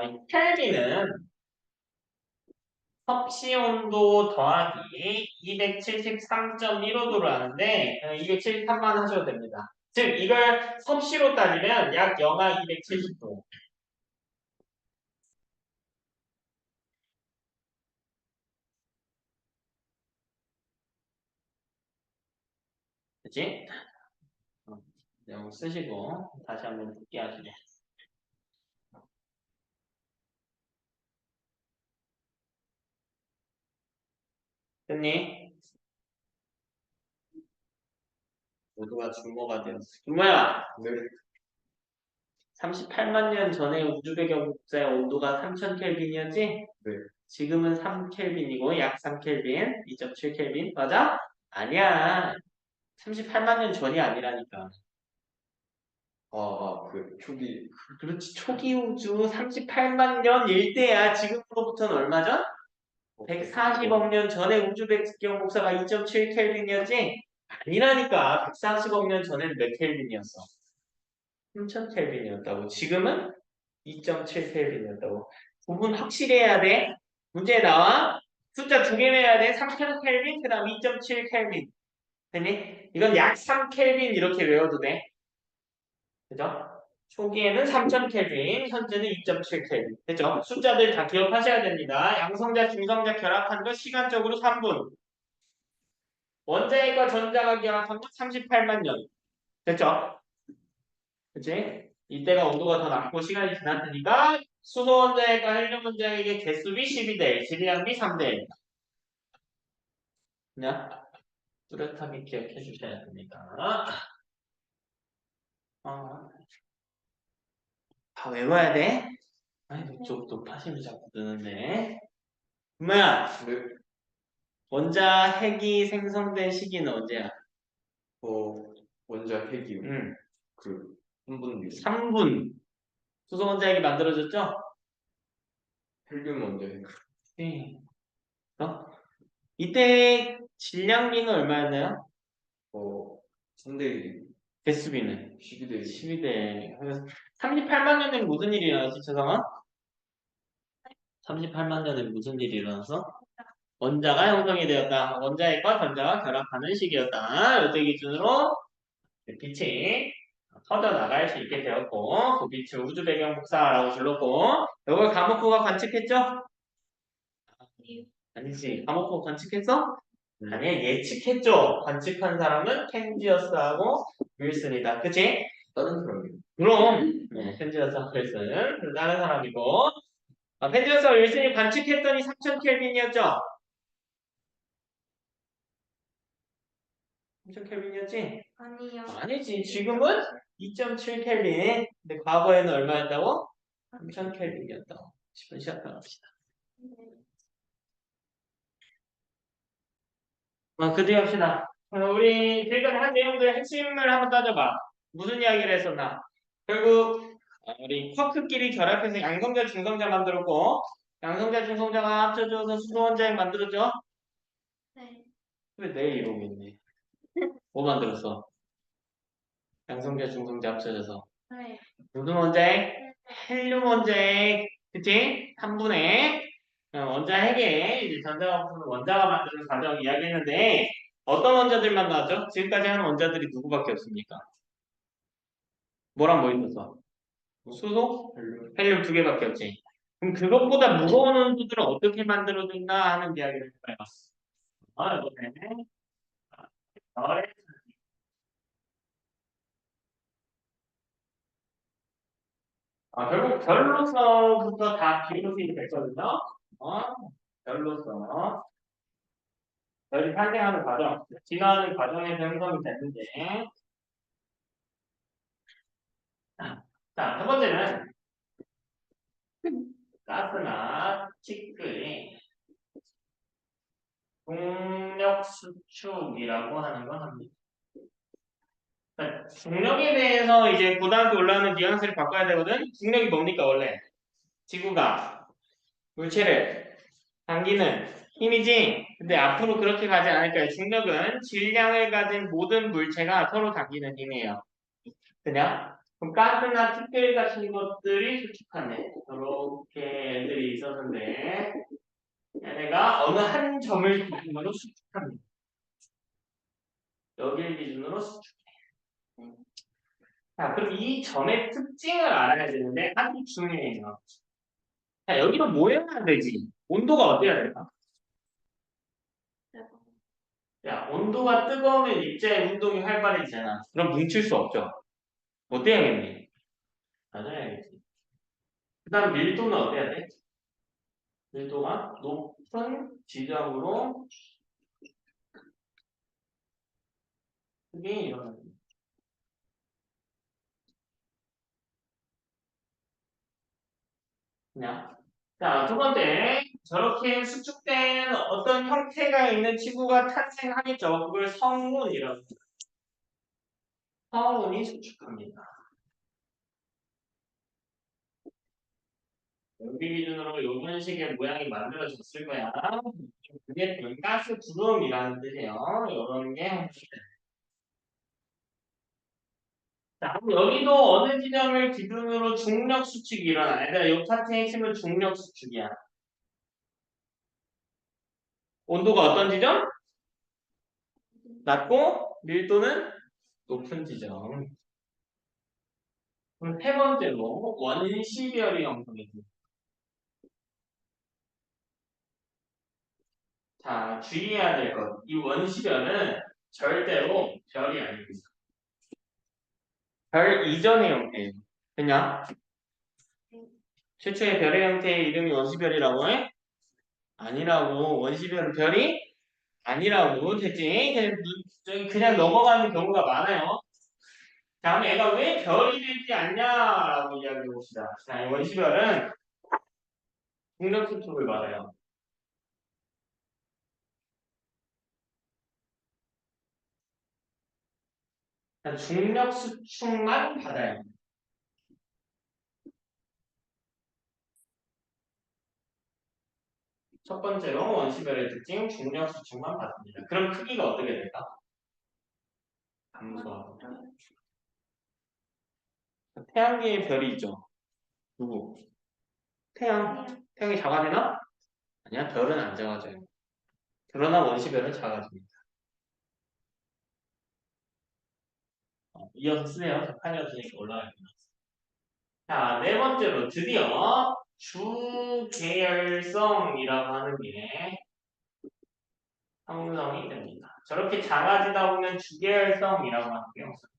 이 켈빈은 섭씨 온도 더하기 273.15도를 하는데 273만 하셔도 됩니다. 즉 이걸 섭씨로 따지면 약 영하 270도. 그치? 내용 쓰시고 다시 한번 듣기 하시죠. 됐니? 모두가 주모가 되었어. 주모야! 네. 38만 년 전에 우주 배경 복사의 온도가 3000 켈빈이었지? 네. 지금은 3 켈빈이고 약 3 켈빈, 2.7 켈빈 맞아? 아니야. 38만 년 전이 아니라니까. 그 초기 그렇지. 초기 우주 38만 년 일대야. 지금으로부터는 얼마 전? 140억 년 전에 우주 배경 복사가 2.7 켈빈이었지? 아니라니까. 140억 년 전에는 몇 켈빈이었어? 3000 켈빈이었다고. 지금은 2.7 켈빈이었다고. 부분 확실해야 돼. 문제 나와. 숫자 두 개 내야 돼. 3000 켈빈, 그 다음 2.7 켈빈. 됐니? 이건 약 3 켈빈 이렇게 외워도 돼. 그죠? 초기에는 3000 켈빈, 현재는 2.7 켈빈. 됐죠? 숫자들 다 기억하셔야 됩니다. 양성자, 중성자 결합한 거 시간적으로 3분. 원자핵과 전자가 결합한 거 38만 년. 됐죠? 그치? 이때가 온도가 더 낮고 시간이 지났으니까 수소 원자핵과 헬륨 원자핵의 개수비 12대 1, 질량비 3대 1. 그냥 뚜렷하게 기억해 주셔야 됩니다. 다 외워야 돼? 아니, 좀 높아심이 자꾸 뜨는데. 뭐야? 네. 원자핵이 생성된 시기는 언제야? 원자 핵이요. 응. 그 3분 뒤 3분. 수소 원자핵이 만들어졌죠? 헬륨 원자 핵. 네. 어? 이때 질량비는 얼마였나요? 3대 1이 개수비는? 12대 1. 12대. 38만 년에 무슨 일이 일어났지, 최성아? 38만 년에 무슨 일이 일어났어? 원자가 형성이 되었다. 원자핵과 전자가 결합하는 시기였다. 이때 기준으로 빛이 퍼져나갈 수 있게 되었고, 그 빛을 우주 배경 복사라고 불렀고, 이걸 과목부가 관측했죠? 아니지. 과목부 관측했어? 아니, 예측했죠. 관측한 사람은 켄지어스하고 윌슨이다. 그치? 다른 사람이 그럼, 켄지어스하고 윌슨. 다른 사람이고. 켄지어스와 윌슨이 관측했더니 3000 켈빈이었죠? 3000 켈빈이었지? 아니요. 아니지. 지금은 2.7 켈빈. 근데 과거에는 얼마였다고? 3000 켈빈이었다고. 10분 시작합시다. 네. 그 뒤에 합시다. 우리 지금까지 한 내용들 핵심을 한번 따져봐. 무슨 이야기를 했었나? 결국 우리 쿼크끼리 결합해서 양성자, 중성자 만들었고 양성자, 중성자가 합쳐져서 수소원자핵 만들었죠? 네. 왜 내 이러고 있네. 뭐 만들었어? 양성자, 중성자 합쳐져서 네. 무슨 원자핵? 헬륨 원자핵. 그치? 3분의 원자핵에 이제 전자가 붙는 원자가 만드는 과정 이야기했는데 어떤 원자들만 나왔죠? 지금까지 하는 원자들이 누구밖에 없습니까? 뭐랑 뭐 있었어? 수소? 헬륨 두 개밖에 없지. 그럼 그것보다 무거운 원소들은 어떻게 만들어진다 하는 이야기를 해봐요. 이번에 별의 결국 별로서부터 다 비롯이 됐거든요. 어? 별로서 별이 탄생하는 과정, 진화하는 과정에서 형성이 되는데, 자, 첫 번째는 가스나 티끌이 중력 수축이라고 하는 걸 합니다. 중력에 대해서 이제 고등학교 올라오는 뉘앙스를 바꿔야 되거든. 중력이 뭡니까 원래? 지구가 물체를 당기는 힘이지. 근데 앞으로 그렇게 가지 않을 거예요. 중력은 질량을 가진 모든 물체가 서로 당기는 힘이에요. 그냥 그럼 가스나 티끌 같은 것들이 수축하네. 이렇게 애들이 있었는데 얘네가 어느 한 점을 기준으로 수축합니다. 여기를 기준으로 수축. 자, 그럼 이 점의 특징을 알아야 되는데 아주 중요해요. 자, 여기도 뭐 해야 되지? 온도가 어때야 될까? 야, 온도가 뜨거우면 입자의 운동이 활발해지잖아. 그럼 뭉칠 수 없죠. 어때야겠니? 맞아야겠지. 그 다음 밀도는 어때야 돼? 밀도가 높은 지점으로 크게 일어나는 그냥. 자, 두 번째. 저렇게 수축된 어떤 형태가 있는 지구가 탄생하겠죠. 그걸 성운이라고 합니다. 성운이 수축합니다. 여기 기준으로 이런 식의 모양이 만들어졌을 거야. 그게 가스 구름이라는 뜻이에요. 이런 게 형식이다. 자, 그럼 여기도 어느 지점을 기준으로 중력 수축이 일어나. 얘들아, 이 파트의 핵심은 중력 수축이야. 온도가 어떤 지점? 낮고 밀도는 높은 지점. 그럼 세 번째로 원시별이 형성입니다. 자, 주의해야 될 것. 이 원시별은 절대로 별이 아닙니다. 별 이전의 형태예요. 그냥 최초의 별의 형태의 이름이 원시별이라고 해? 아니라고. 원시별은 별이 아니라고. 됐지? 그냥 넘어가는 경우가 많아요. 다음 애가 왜 별이 되지 않냐라고 이야기해 봅시다. 자, 이 원시별은 중력 수축을 받아요. 중력 수축만 받아요. 첫 번째로 원시별의 특징 중력 수축만 받습니다. 그럼 크기가 어떻게 될까? 감소하고. 태양계의 별이 있죠. 누구? 태양. 태양이 작아지나? 아니야, 별은 안 작아져요. 그러나 원시별은 작아집니다. 이어서 쓰세요. 판이었으니까 올라갈게요. 자, 네 번째로 드디어 주계열성이라고 하는 게 형성이 됩니다. 저렇게 작아지다 보면 주계열성이라고 하는 게 형성.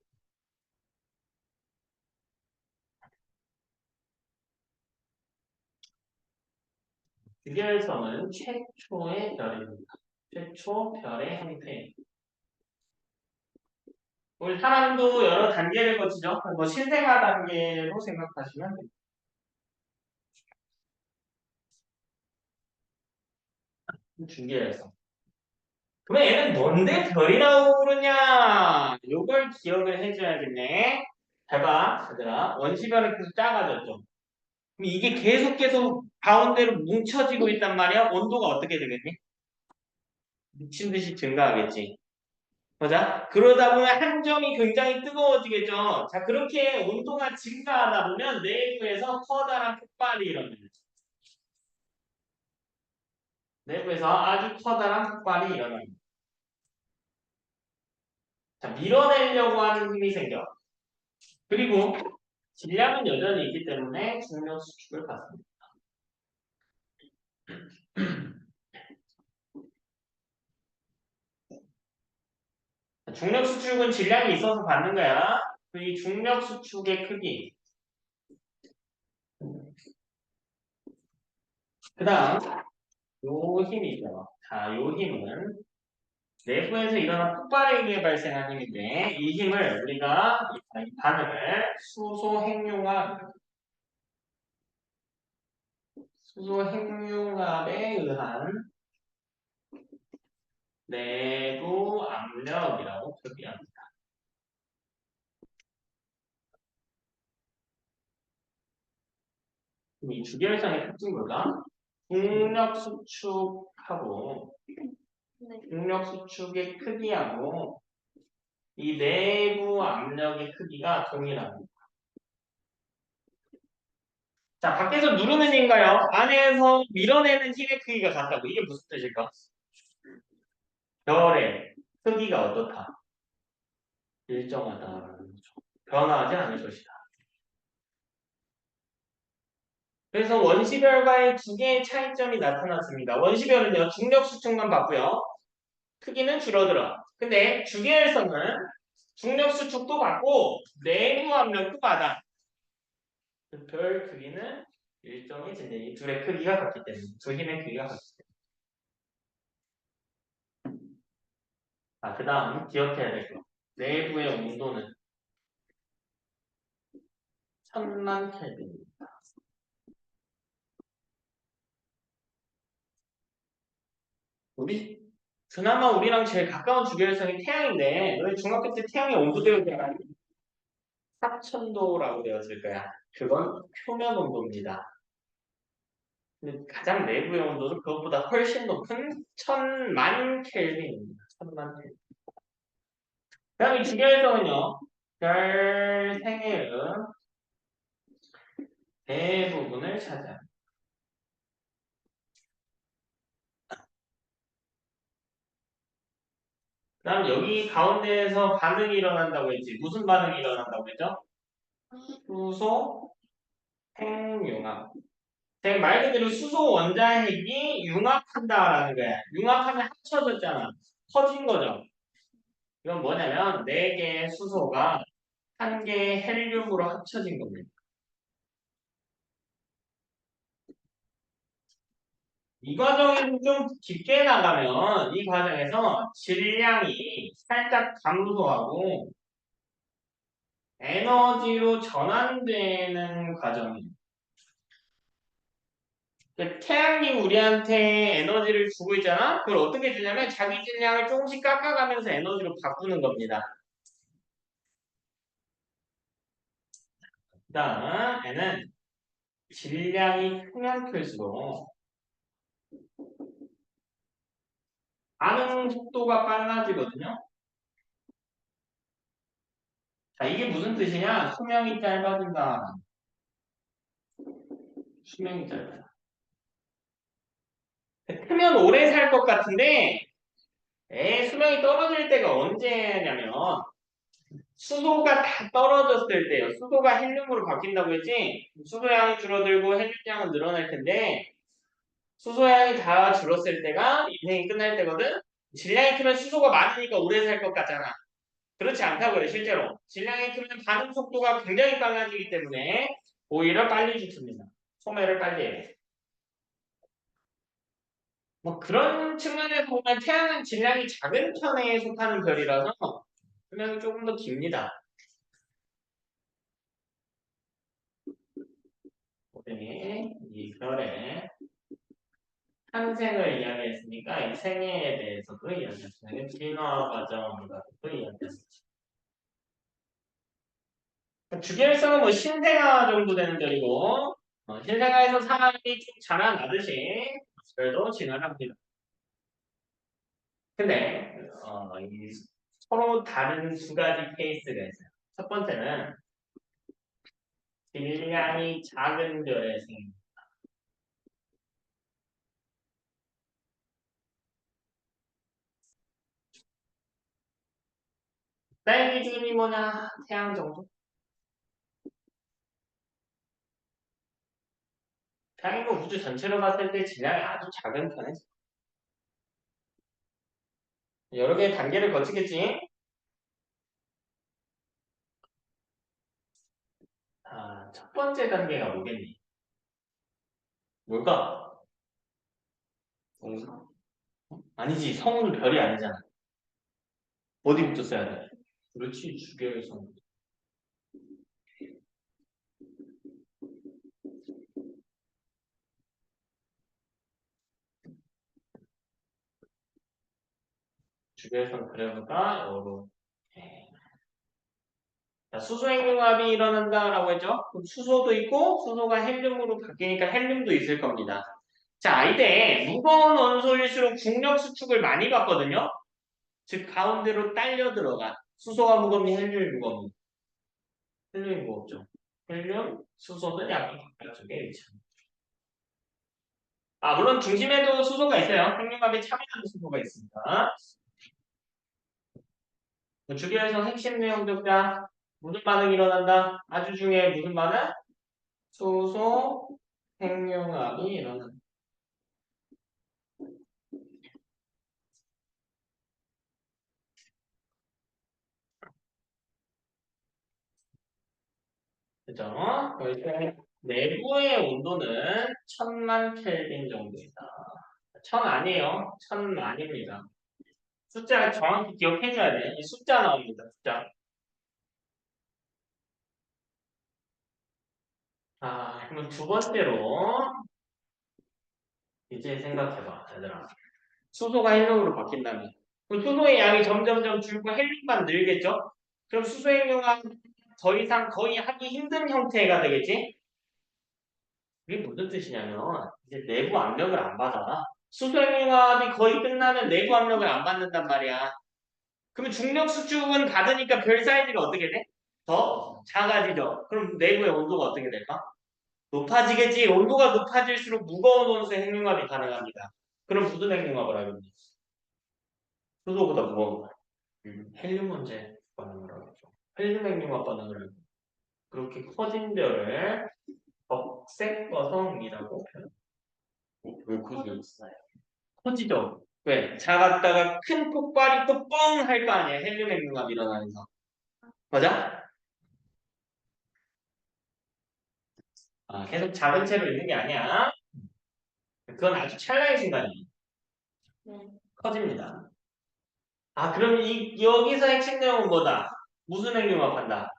주계열성은 최초의 별입니다. 최초 별의 형태. 우리 사람도 여러 단계를 거치죠. 뭐 신생아 단계로 생각하시면 됩니다. 주계열성. 그러면 얘는 뭔데 별이라고 부르냐? 요걸 기억을 해줘야겠네. 봐봐, 얘들아. 원시별은 계속 작아졌죠. 그럼 이게 계속 가운데로 뭉쳐지고 있단 말이야. 온도가 어떻게 되겠니? 미친 듯이 증가하겠지. 맞아? 그러다 보면 한 점이 굉장히 뜨거워지겠죠. 자, 그렇게 온도가 증가하다 보면 내부에서 커다란 폭발이 일어납니다. 내부에서 아주 커다란 폭발이 일어납니다. 자, 밀어내려고 하는 힘이 생겨. 그리고 질량은 여전히 있기 때문에 중력 수축을 받습니다. 중력 수축은 질량이 있어서 받는 거야. 이 중력 수축의 크기. 그 다음, 요 힘이죠. 자, 요 힘은 내부에서 일어난 폭발에 의해 발생한 힘인데, 이 힘을 우리가 이 반응을 수소 핵융합에 의한 내부 압력이라고 표기합니다. 이 주결성의 특징 뭐다? 중력 수축하고 네. 중력 수축의 크기하고 이 내부 압력의 크기가 동일합니다. 자, 밖에서 누르는 힘인가요? 안에서 밀어내는 힘의 크기가 같다고. 이게 무슨 뜻일까? 별의 크기가 어떻다? 일정하다라는 거죠. 변화하지 않을 것이다. 그래서 원시별과의 두 개의 차이점이 나타났습니다. 원시별은요, 중력 수축만 받고요. 크기는 줄어들어. 근데 주계열성은 중력 수축도 받고 내부 압력도 받아. 별 크기는 일정해진다. 이 둘의 크기가 같기 때문에. 두 힘의 크기가 같기 때문에. 아, 그 다음 기억해야 될 거. 내부의 온도는 1000만 켈빈입니다. 그나마 우리랑 제일 가까운 주계열성이 태양인데, 너희 중학교 때 태양의 온도대가 4000도라고 되었을 거야. 그건 표면 온도입니다. 근데 가장 내부의 온도는 그것보다 훨씬 높은 1000만 켈빈입니다. 1000만 켈빈. 그 다음 이 주계열성은요, 별 생애의 대부분을 차지합니다. 그 다음 여기 가운데에서 반응이 일어난다고 했지. 무슨 반응이 일어난다고 했죠? 수소 핵융합. 제가 말 그대로 수소 원자핵이 융합한다라는 거야. 융합하면 합쳐졌잖아. 커진 거죠. 이건 뭐냐면 4개의 수소가 1개의 헬륨으로 합쳐진 겁니다. 이 과정에서 좀 깊게 나가면 이 과정에서 질량이 살짝 감소하고 에너지로 전환되는 과정이에요. 태양이 우리한테 에너지를 주고 있잖아? 그걸 어떻게 주냐면 자기 질량을 조금씩 깎아가면서 에너지로 바꾸는 겁니다. 그 다음 에는 질량이 크면 클수록 반응 속도가 빨라지거든요. 자, 이게 무슨 뜻이냐? 수명이 짧아진다. 수명이 짧아져. 크면 오래 살 것 같은데 수명이 떨어질 때가 언제냐면 수소가 다 떨어졌을 때요. 수소가 헬륨으로 바뀐다고 했지? 수소양이 줄어들고 헬륨양은 늘어날 텐데 수소양이 다 줄었을 때가 인생이 끝날 때거든? 질량이 크면 수소가 많으니까 오래 살 것 같잖아. 그렇지 않다고요, 실제로. 질량이 크면 반응 속도가 굉장히 빨라지기 때문에 오히려 빨리 죽습니다. 소멸을 빨리 해요. 뭐 그런 측면에서 보면 태양은 질량이 작은 편에 속하는 별이라서 수명이 조금 더 깁니다. 우리 이 별의 탄생을 이야기했으니까 이 생애에 대해서도 이야기했어요. 진화 과정을 가지고 이야기했어요. 주기율성은 뭐 신생아 정도 되는 별이고 신생아에서 사람이 좀 자라나듯이 별도 진화를 합니다. 근데 이 서로 다른 두 가지 케이스가 있어요. 첫 번째는 질량이 작은 별의 생입니다. 딸 기준이 뭐냐? 태양 정도? 당연히 우주 전체로 봤을 때 질량이 아주 작은 편에 여러 개의 단계를 거치겠지. 아, 첫 번째 단계가 뭐겠니? 뭘까? 동사. 아니지, 성은 별이 아니잖아. 어디부터 써야 돼? 그렇지, 주계의 성. 주계의 성 그려볼까? 요로. 자, 수소행융합이 일어난다라고 했죠? 그럼 수소도 있고 수소가 헬륨으로 바뀌니까 헬륨도 있을 겁니다. 자, 이때 무거운 원소일수록 중력 수축을 많이 받거든요. 즉 가운데로 딸려 들어가. 수소가 무겁니 헬륨이 무겁니? 헬륨이 무겁죠. 헬륨, 수소는 약간 바깥쪽에 위치합니다. 아, 물론 중심에도 수소가 있어요. 핵융합에 참여하는 수소가 있습니다. 주기에서 핵심 내용 적자 무슨 반응이 일어난다? 아주 중요해. 무슨 반응? 수소 핵융합이 일어난다. 그죠? 그래서 내부의 온도는 1000만 켈빈 정도이다. 1000 아니에요. 1000만입니다. 숫자 정확히 기억해줘야 돼. 이 숫자 나옵니다. 숫자. 아, 그럼 두 번째로 이제 생각해봐, 얘들아. 수소가 헬륨으로 바뀐다면 그럼 수소의 양이 점점점 줄고 헬륨만 늘겠죠? 그럼 수소 헬륨은 더 이상 거의 하기 힘든 형태가 되겠지? 그게 무슨 뜻이냐면 이제 내부 압력을 안 받아. 수소 헬륨이 거의 끝나면 내부 압력을 안 받는단 말이야. 그러면 중력 수축은 받으니까 별 사이즈가 어떻게 돼? 더 작아지죠. 그럼 내부의 온도가 어떻게 될까? 높아지겠지. 온도가 높아질수록 무거운 원소의 핵융합이 가능합니다. 그럼 무슨 핵융합을 하겠니? 수소보다 무거운 거야. 헬륨 문제 반응을 하겠죠. 헬륨 핵융합 반응을 하고 그렇게 커진 별을 적색거성이라고 표현합니다. 왜 커져요? 커졌어요. 커지죠. 왜? 작았다가 큰 폭발이 또 뻥 할 거 아니야. 헬륨 핵융합 일어나면서. 맞아? 아, 계속 작은 채로 있는 게 아니야. 그건 아주 찰나의 순간이에요. 네. 커집니다. 아, 그럼 여기서 핵심 내용은 뭐다? 무슨 핵융합 한다?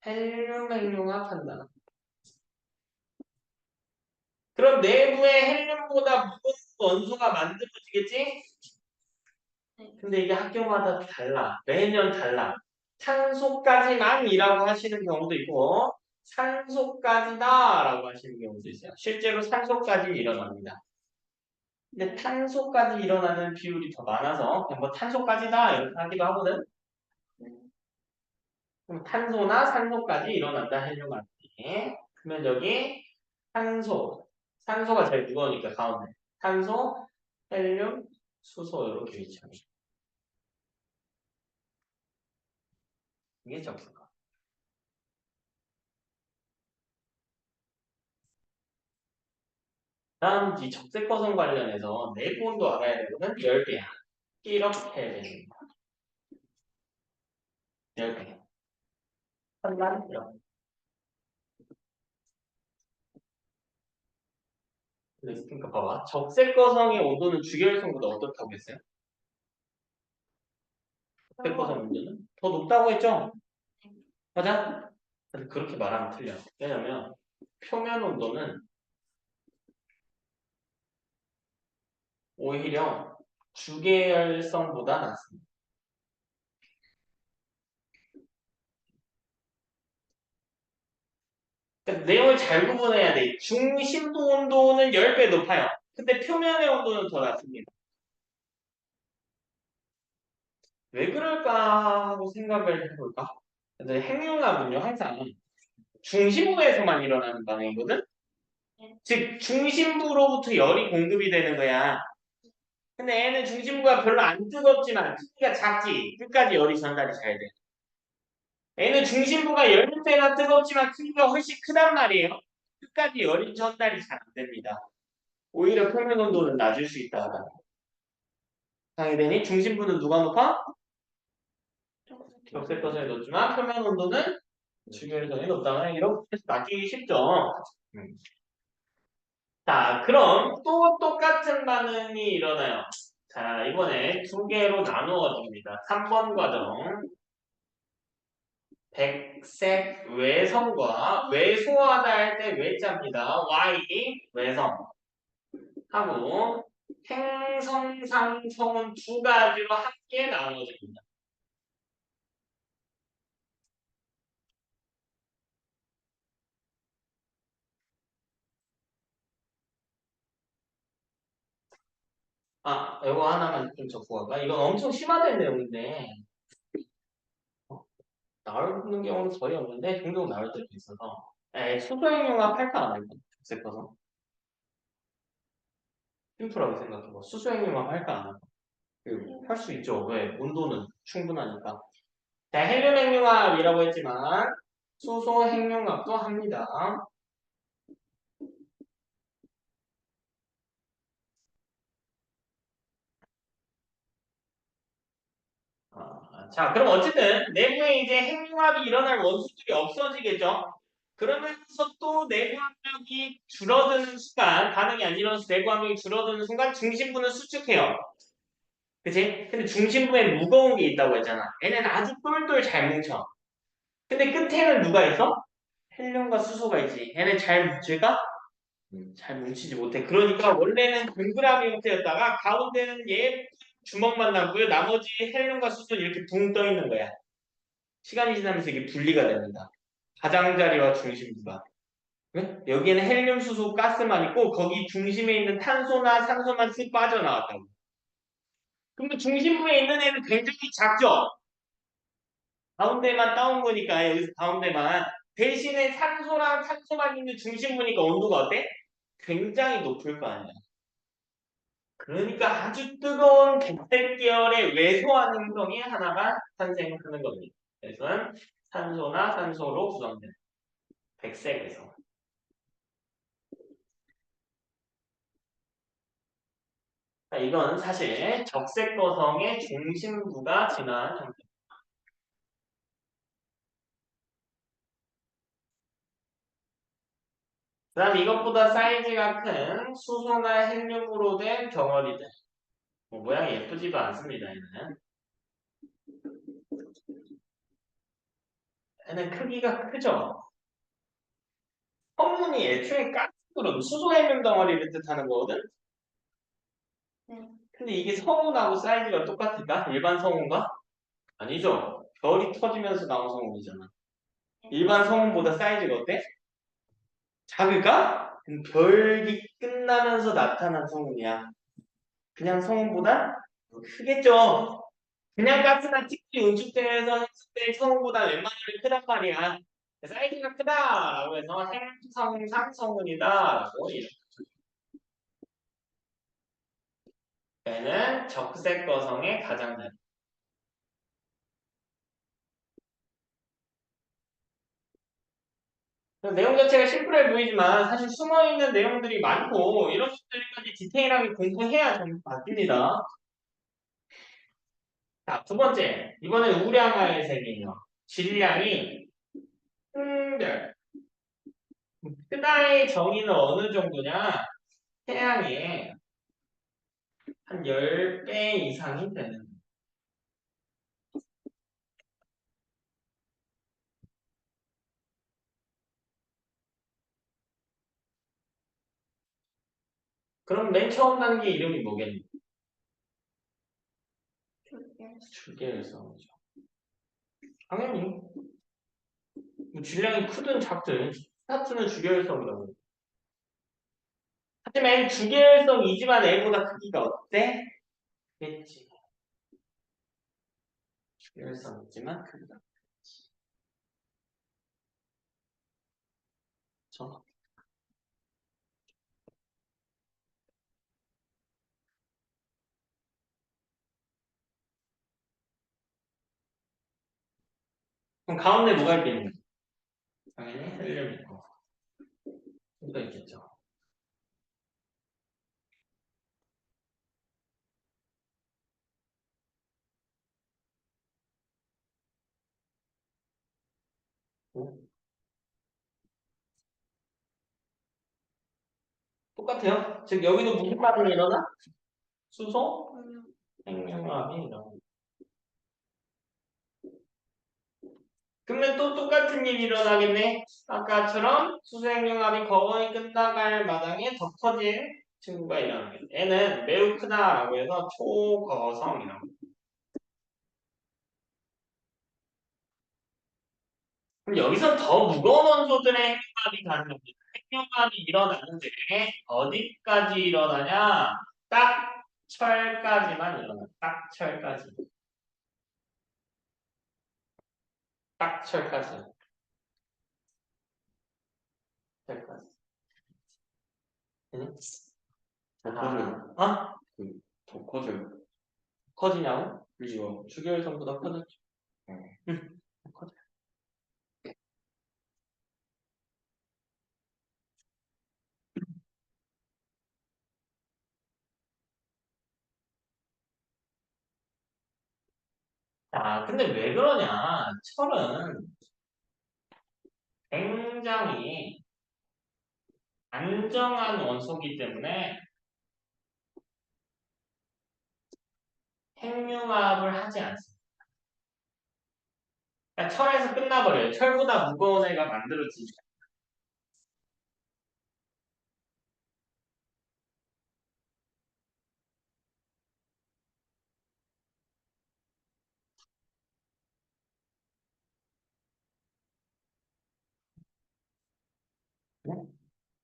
헬륨 핵융합 한다. 그럼 내부에 헬륨보다 무거운 원소가 만들어지겠지? 네. 근데 이게 학교마다 달라. 매년 달라. 탄소까지만이라고 하시는 경우도 있고 산소까지다라고 하시는 경우도 있어요. 실제로 산소까지 일어납니다. 근데 탄소까지 일어나는 비율이 더 많아서 그냥 뭐 탄소까지다 이렇게 하기도 하거든. 그럼 탄소나 산소까지 일어난다 헬륨합이. 그러면 여기 탄소, 산소가 제일 무거우니까 가운데 탄소, 헬륨, 수소 이렇게 위치합니다. 이게 적수가. 다음 이 적색거성 관련해서 내부 온도 알아야 되거든. 10배야. 1억 켈빈. 10배. 1000만 1억. 그러니까 봐봐. 적색거성의 온도는 주계열성보다 어떻다고 했어요? 적색거성 온도는 더 높다고 했죠? 맞아? 근데 그렇게 말하면 틀려. 왜냐면 표면 온도는 오히려 주계열성보다 낮습니다. 그러니까 내용을 잘 구분해야 돼. 중심부 온도는 10배 높아요. 근데 표면의 온도는 더 낮습니다. 왜 그럴까 하고 생각을 해볼까? 근데 핵융합은요, 항상 중심부에서만 일어나는 반응이거든? 즉, 중심부로부터 열이 공급이 되는 거야. 근데 얘는 중심부가 별로 안 뜨겁지만 크기가 작지. 끝까지 열이 전달이 잘 돼. 얘는 중심부가 10배나 뜨겁지만 크기가 훨씬 크단 말이에요. 끝까지 열이 전달이 잘 안 됩니다. 오히려 표면 온도는 낮을 수 있다. 당연히 중심부는 누가 높아? 적색거성이 높지만 표면 온도는 주변성이 높다. 이렇게 해서 맞추기 쉽죠. 음. 자, 그럼 또 똑같은 반응이 일어나요. 자, 이번에 두 개로 나누어집니다. 3번 과정. 백색 외성과 외소하다 할 때 외자입니다. Y 외성 하고 행성상성은 두 가지로 함께 나누어집니다. 아, 이거 하나만 좀 적고 갈까? 이건 엄청 심화된 내용인데 나오는 경우는 거의 없는데 종종 나올 때도 있어서 수소행용합 할까 안 할까? 적색거성 심플하게 생각해봐. 수소행용합 할까 안 할까? 할 수 있죠. 왜? 온도는 충분하니까. 자, 헬륨 핵융합이라고 했지만 수소 핵융합도 합니다. 자, 그럼 어쨌든 내부에 이제 핵융합이 일어날 원소들이 없어지겠죠. 그러면서 또 내부 압력이 줄어드는 순간, 반응이 안 일어나서 내부 압력이 줄어드는 순간 중심부는 수축해요. 그치? 근데 중심부에 무거운 게 있다고 했잖아. 얘는 아주 똘똘 잘 뭉쳐. 근데 끝에는 누가 있어? 헬륨과 수소가 있지. 얘네 잘 뭉칠까? 잘 뭉치지 못해. 그러니까 원래는 동그라미 형태였다가 가운데는 얘 주먹만 남고요. 나머지 헬륨과 수소는 이렇게 붕 떠 있는 거야. 시간이 지나면서 이게 분리가 됩니다. 가장자리와 중심부가. 네? 여기에는 헬륨, 수소, 가스만 있고 거기 중심에 있는 탄소나 산소만 쓱 빠져나왔다고. 그럼 중심부에 있는 애는 굉장히 작죠? 가운데만 따온 거니까 여기서 가운데만. 대신에 산소랑 탄소만 있는 중심부니까 온도가 어때? 굉장히 높을 거 아니야. 그러니까 아주 뜨거운 백색 계열의 왜소한 행성이 하나가 탄생하는 겁니다. 그래서 산소나 산소로 구성된 백색에서. 이건 사실 적색 거성의 중심부가 진화한 형태. 그다음 이것보다 사이즈가 큰 수소나 헬륨으로 된 덩어리들. 뭐 모양이 예쁘지도 않습니다. 얘는 크기가 크죠. 성분이 애초에 가스로 수소 헬륨 덩어리를 뜻하는 거거든. 네. 근데 이게 성운하고 사이즈가 똑같을까? 일반 성운과? 아니죠. 별이 터지면서 나온 성운이잖아. 일반 성운보다 사이즈가 어때? 작을까? 별이 끝나면서 나타난 성운이야. 그냥 성운보다 크겠죠. 그냥 가스나 특히 응축되면서 했을 성운보다 웬만하면 크단 말이야. 사이즈가 크다라고 해서 행성상 성운이다라고 이렇게. 얘는 적색 거성의 가장자리. 내용 자체가 심플해 보이지만 사실 숨어있는 내용들이 많고 이런 것들까지 디테일하게 공부해야 좀 바뀝니다. 자, 두 번째. 이번엔 우량화의 세계예요. 질량이 큰별. 크다의 정의는 어느 정도냐? 태양의 한 10배 이상이 되는. 그럼 맨 처음 단계 이름이 뭐겠니? 주계열성이죠. 당연히 뭐 질량이 크든 작든 스타트는 주계열성이라고. 하지만 주계열성이지만 A보다 크기가 어때? 겠지. 주계열성 있지만 크기가 그렇죠. 그럼 가운데 뭐가 있겠니? 당연히 헬륨 있고. 이거 있겠죠. 똑같아요. 즉 여기도 무슨 반응이 일어나? 수소? 핵융합이 일어나. 그러면 또 똑같은 일이 일어나겠네. 아까처럼 수소핵융합이 거의 끝나갈 마당에 더 커질 친구가 일어나겠네. 얘는 매우 크다라고 해서 초거성이라고. 그럼 여기서 더 무거운 원소들의 핵융합이 가능합니다. 핵융합이 일어나는데 어디까지 일어나냐? 딱 철까지만 일어나. 딱 철까지. 딱 철까지. 철까지. 응? 더 커져요. 어? 더 커져요. 커지냐고? 이거 추계열성보다 커졌죠. 응. 커져. 아, 근데 왜 그러냐? 철은 굉장히 안정한 원소이기 때문에 핵융합을 하지 않습니다. 그러니까 철에서 끝나버려요. 철보다 무거운 애가 만들어지죠.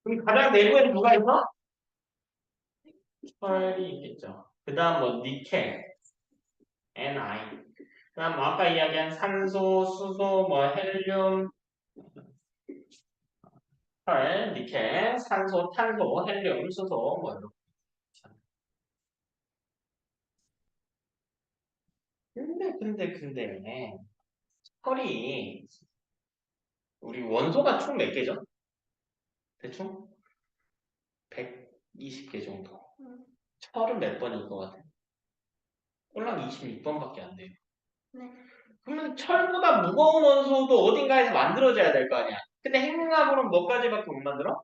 그럼 가장 내부에 누가 있어? 철이 있겠죠. 그 다음 뭐 니켈, Ni. 그 다음 뭐 아까 이야기한 산소, 수소, 뭐 헬륨, 철, 니켈, 산소, 탄소, 헬륨, 수소 뭐 이렇게. 근데 철이 우리 원소가 총 몇 개죠? 대충 120개 정도. 철은 몇 번일 것 같아요? 꼴랑 26번밖에 안 돼요. 네. 그러면 철보다 무거운 원소도 어딘가에서 만들어져야 될 거 아니야. 근데 핵융합으로는 뭐까지밖에 못 만들어?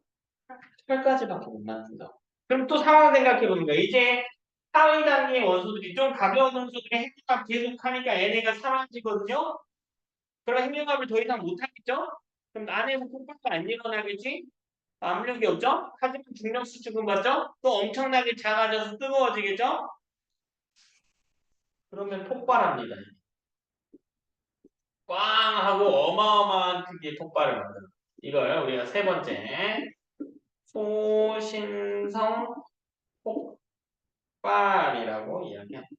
철까지밖에 못 만든다. 그럼 또 상황 생각해 보는 거야. 이제 하위 단계의 원소들이 좀 가벼운 원소들이 핵융합 계속하니까 얘네가 사라지거든요. 그럼 핵융합을 더 이상 못 하겠죠? 그럼 안에서 폭발도 안 일어나겠지? 압력이 없죠? 하지만 중력 수축은 받죠? 또 엄청나게 작아져서 뜨거워지겠죠? 그러면 폭발합니다. 꽝 하고 어마어마한 크기의 폭발을 만들어. 이걸 우리가 세 번째 초신성 폭발이라고 이야기합니다.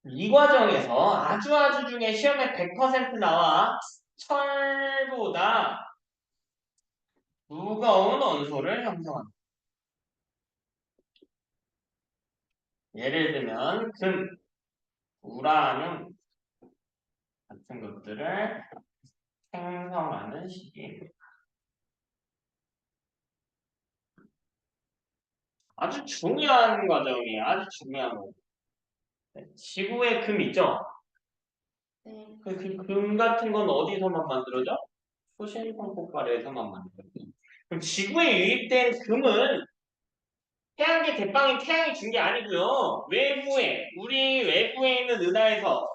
이 과정에서 아주 중에 시험에 100% 나와 철보다 무거운 원소를 형성합니다. 예를 들면 금, 우라늄 같은 것들을 생성하는 시기입니다. 아주 중요한 과정이에요. 아주 중요한 거. 지구에 금 있죠? 네. 금 같은 건 어디서만 만들어져? 초신성 폭발에서만 만들어져. 그럼 지구에 유입된 금은 태양계 대빵이 태양이 준 게 아니고요. 외부에 우리 외부에 있는 은하에서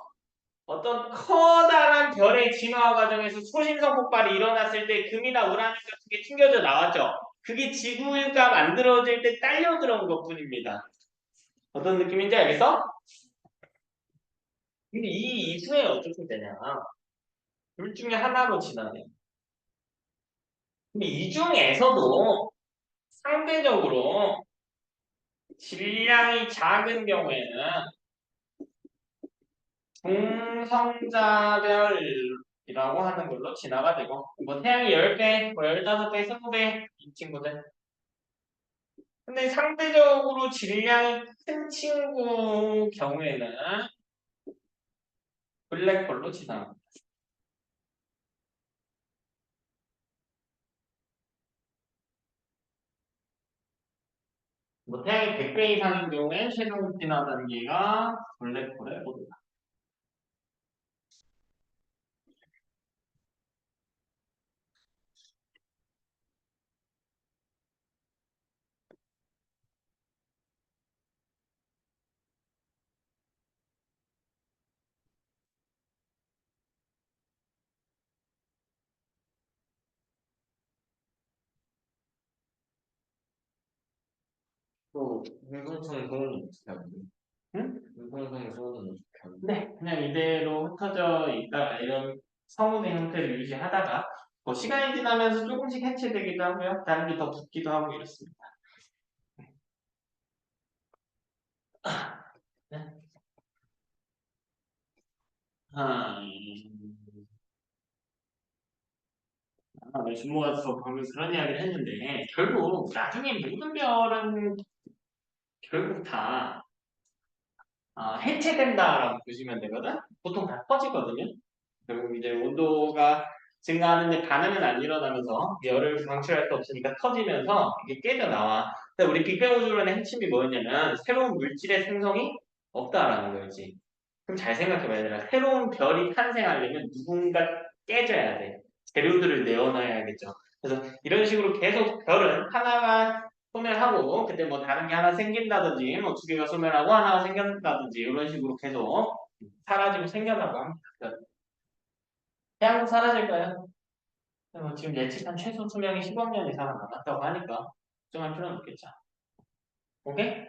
어떤 커다란 별의 진화 과정에서 초신성 폭발이 일어났을 때 금이나 우라늄 같은 게 튕겨져 나왔죠. 그게 지구가 만들어질 때 딸려 들어온 것뿐입니다. 어떤 느낌인지 알겠어? 근데 이 이수에 어떻게 되냐? 둘 중에 하나로 진화돼요. 근데 이 중에서도 상대적으로 질량이 작은 경우에는 중성자별이라고 하는 걸로 진화가 되고 뭐 태양이 10배, 뭐 15배, 20배 이 친구들. 근데 상대적으로 질량이 큰 친구 경우에는 블랙홀로 지나갑니다. 뭐 태양이 100배 이상인 경우에 최종 진화 단계가 블랙홀에 오른다. 또 횡성성 소원은 어떻게 하는데? 응? 횡성성 소원은 어떻게 하는데? 네, 그냥 이대로 흩어져 있다가 이런 성운의 형태를 유지하다가 뭐 시간이 지나면서 조금씩 해체되기도 하고요. 다른 게 더 붙기도 하고 이렇습니다. 네. 준모가서 보면서 그런 이야기를 했는데 결국 나중에 모든 별은 결국 다 해체된다라고 보시면 되거든. 보통 다 퍼지거든요. 결국 이제 온도가 증가하는데 반응은 안 일어나면서 열을 방출할 수 없으니까 터지면서 이게 깨져 나와. 근데 우리 빅뱅 우주론의 핵심이 뭐였냐면 새로운 물질의 생성이 없다라는 거였지. 그럼 잘 생각해봐야 얘들아. 새로운 별이 탄생하려면 누군가 깨져야 돼. 재료들을 내어놔야겠죠. 그래서 이런 식으로 계속 별은 하나가 소멸하고 그때 뭐 다른 게 하나 생긴다든지 뭐 두 개가 소멸하고 하나가 생긴다든지 이런 식으로 계속 사라지고 생겨나고 합니다. 태양도 사라질까요? 지금 예측한 최소 수명이 10억 년 이상 남았다고 하니까 걱정할 필요는 없겠죠. 오케이?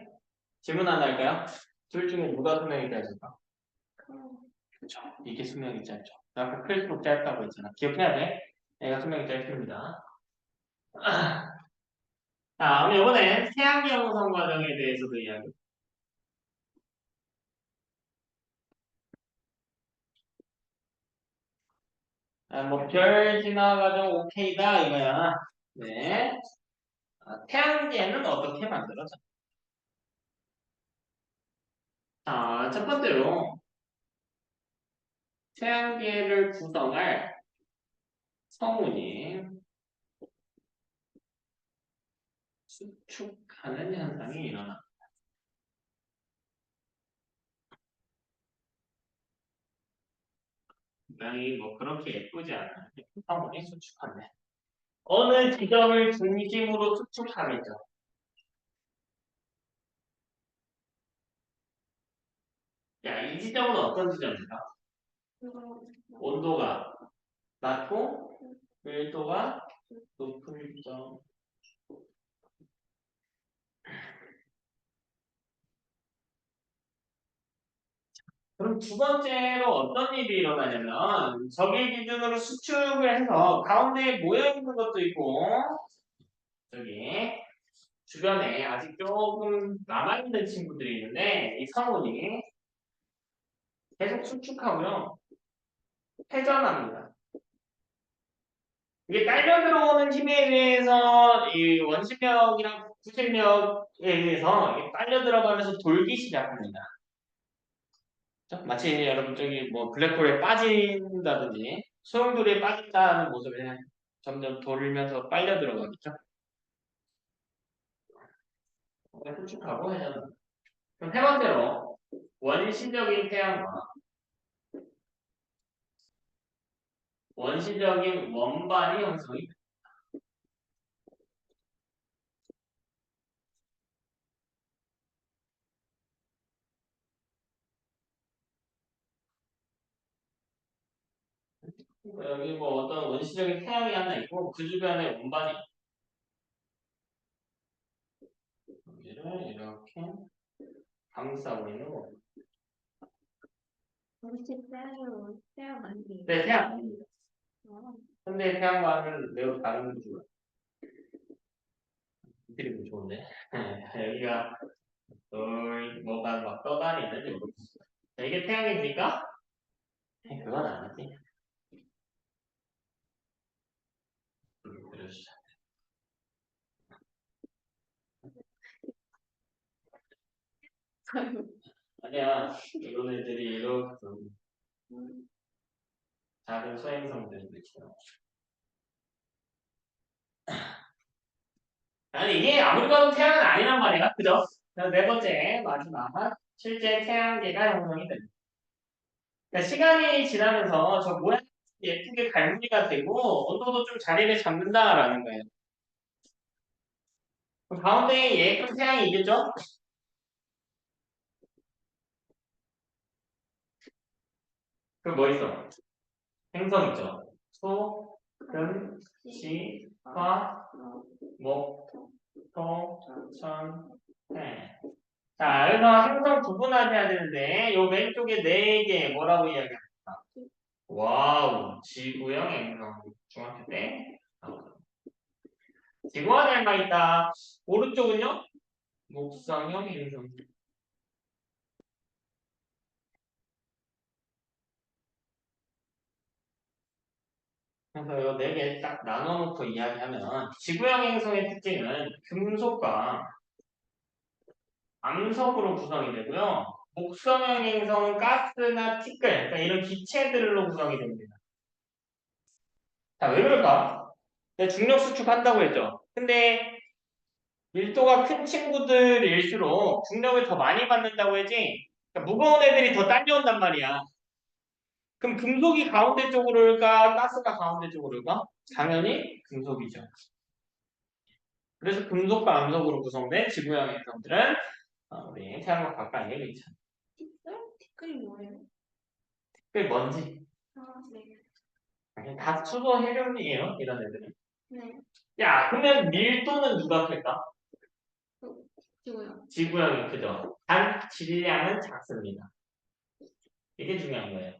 질문 하나 할까요? 둘 중에 누가 수명이 짧을까? 그렇죠. 이게 수명이 짧죠. 아까 클수록 짧다고 했잖아. 기억해야 돼. 얘가 수명이 짧습니다. 자, 그럼 이번엔 태양계 형성 과정에 대해서도 이야기. 뭐 별 진화 과정 오케이다 이거야. 네. 태양계는 어떻게 만들어져? 자, 첫 번째로 태양계를 구성할 성운이 수축하는 현상이 일어나. 모양이 뭐 그렇게 예쁘지 않아요. 성운이 수축한대. 어느 지점을 중심으로 수축함이죠. 야, 이 지점은 어떤 지점일까? 온도가 낮고 밀도가 높은 지점. 그럼 두 번째로 어떤 일이 일어나냐면 저기 기준으로 수축을 해서 가운데에 모여 있는 것도 있고 저기 주변에 아직 조금 남아있는 친구들이 있는데 이 성운이 계속 수축하고요. 회전합니다. 이게 딸려 들어오는 힘에 의해서 이 원심력이랑 부심력에 의해서 이게 빨려 들어가면서 돌기 시작합니다. 그죠? 마치 여러분 저기 뭐 블랙홀에 빠진다든지 소용돌이에 빠진다는 모습에 점점 돌면서 빨려 들어가겠죠. 수축하고 회전. 그럼 세 번째로 원심적인 태양과 원시적인 원반이 형성이 됩니다. 그러니까 여기 뭐 어떤 원시적인 태양이 하나 있고 그 주변에 원반이 여기를 이렇게 감싸고 있는 거. 혹시 태양 아니에요? 네, 태양 아닙니다. 어, 현대 태양과는 매우 다른 구조가. 이름이 좋은데. 여기가 뭐가 막 떠다니는 요거. 자, 이게 태양입니까? 그건 아니지. 그러시죠. 아니야. 이런 애들이 이렇게 작은 소행성들도 있어요. 아니 이게 아무리 봐도 태양은 아니란 말이야, 그죠? 그래서 네 번째 마지막 실제 태양계가 형성이 됩니다. 그러니까 시간이 지나면서 저 모양이 예쁘게 갈무리가 되고 온도도 좀 자리를 잡는다라는 거예요. 그럼 가운데 예쁜 태양이 있겠죠? 그럼 뭐 있어? 행성 있죠? 소, 금, 시, 화, 목, 토, 천, 해. 자, 여기서 행성 구분하셔야 되는데 요 왼쪽에 네 개 뭐라고 이야기합니까? 와우, 지구형 행성. 중학교 때. 지구와 닮아 있다. 오른쪽은요? 목성형 행성. 그래서 요 네 개 딱 나눠놓고 이야기하면 지구형 행성의 특징은 금속과 암석으로 구성이 되고요. 목성형 행성은 가스나 티끌, 그러니까 이런 기체들로 구성이 됩니다. 자, 왜 그럴까? 내가 중력 수축한다고 했죠. 근데 밀도가 큰 친구들일수록 중력을 더 많이 받는다고 했지. 그러니까 무거운 애들이 더 딸려온단 말이야. 그럼 금속이 가운데 쪽으로 올까? 가스가 가운데 쪽으로 올까? 당연히 금속이죠. 그래서 금속과 암석으로 구성된 지구형 행성들은 우리 태양과 가까이에 있죠. 티끌이 뭐예요? 그게 뭔지 아, 네. 다 수소 헬륨이에요. 이런 애들은. 네. 야, 그러면 밀도는 누가 클까? 지구요. 지구형이 크죠. 단 질량은 작습니다. 이게 중요한 거예요.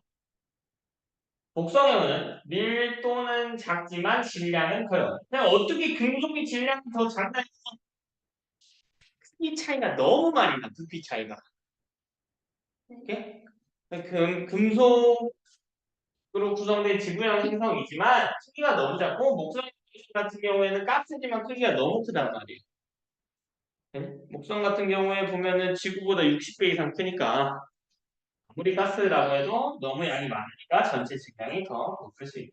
복성형은 밀도는 작지만 질량은 커요. 그냥 어떻게 금속의 질량이 더 작나? 크기 차이가 너무 많이 나. 부피 차이가. 이렇게? 금속으로 구성된 지구형 행성이지만 크기가 너무 작고 목성 같은 경우에는 가스지만 크기가 너무 크단 말이에요. 네? 목성 같은 경우에 보면은 지구보다 60배 이상 크니까 아무리 가스라고 해도 너무 양이 많으니까 전체 질량이 더 높을 수 있다.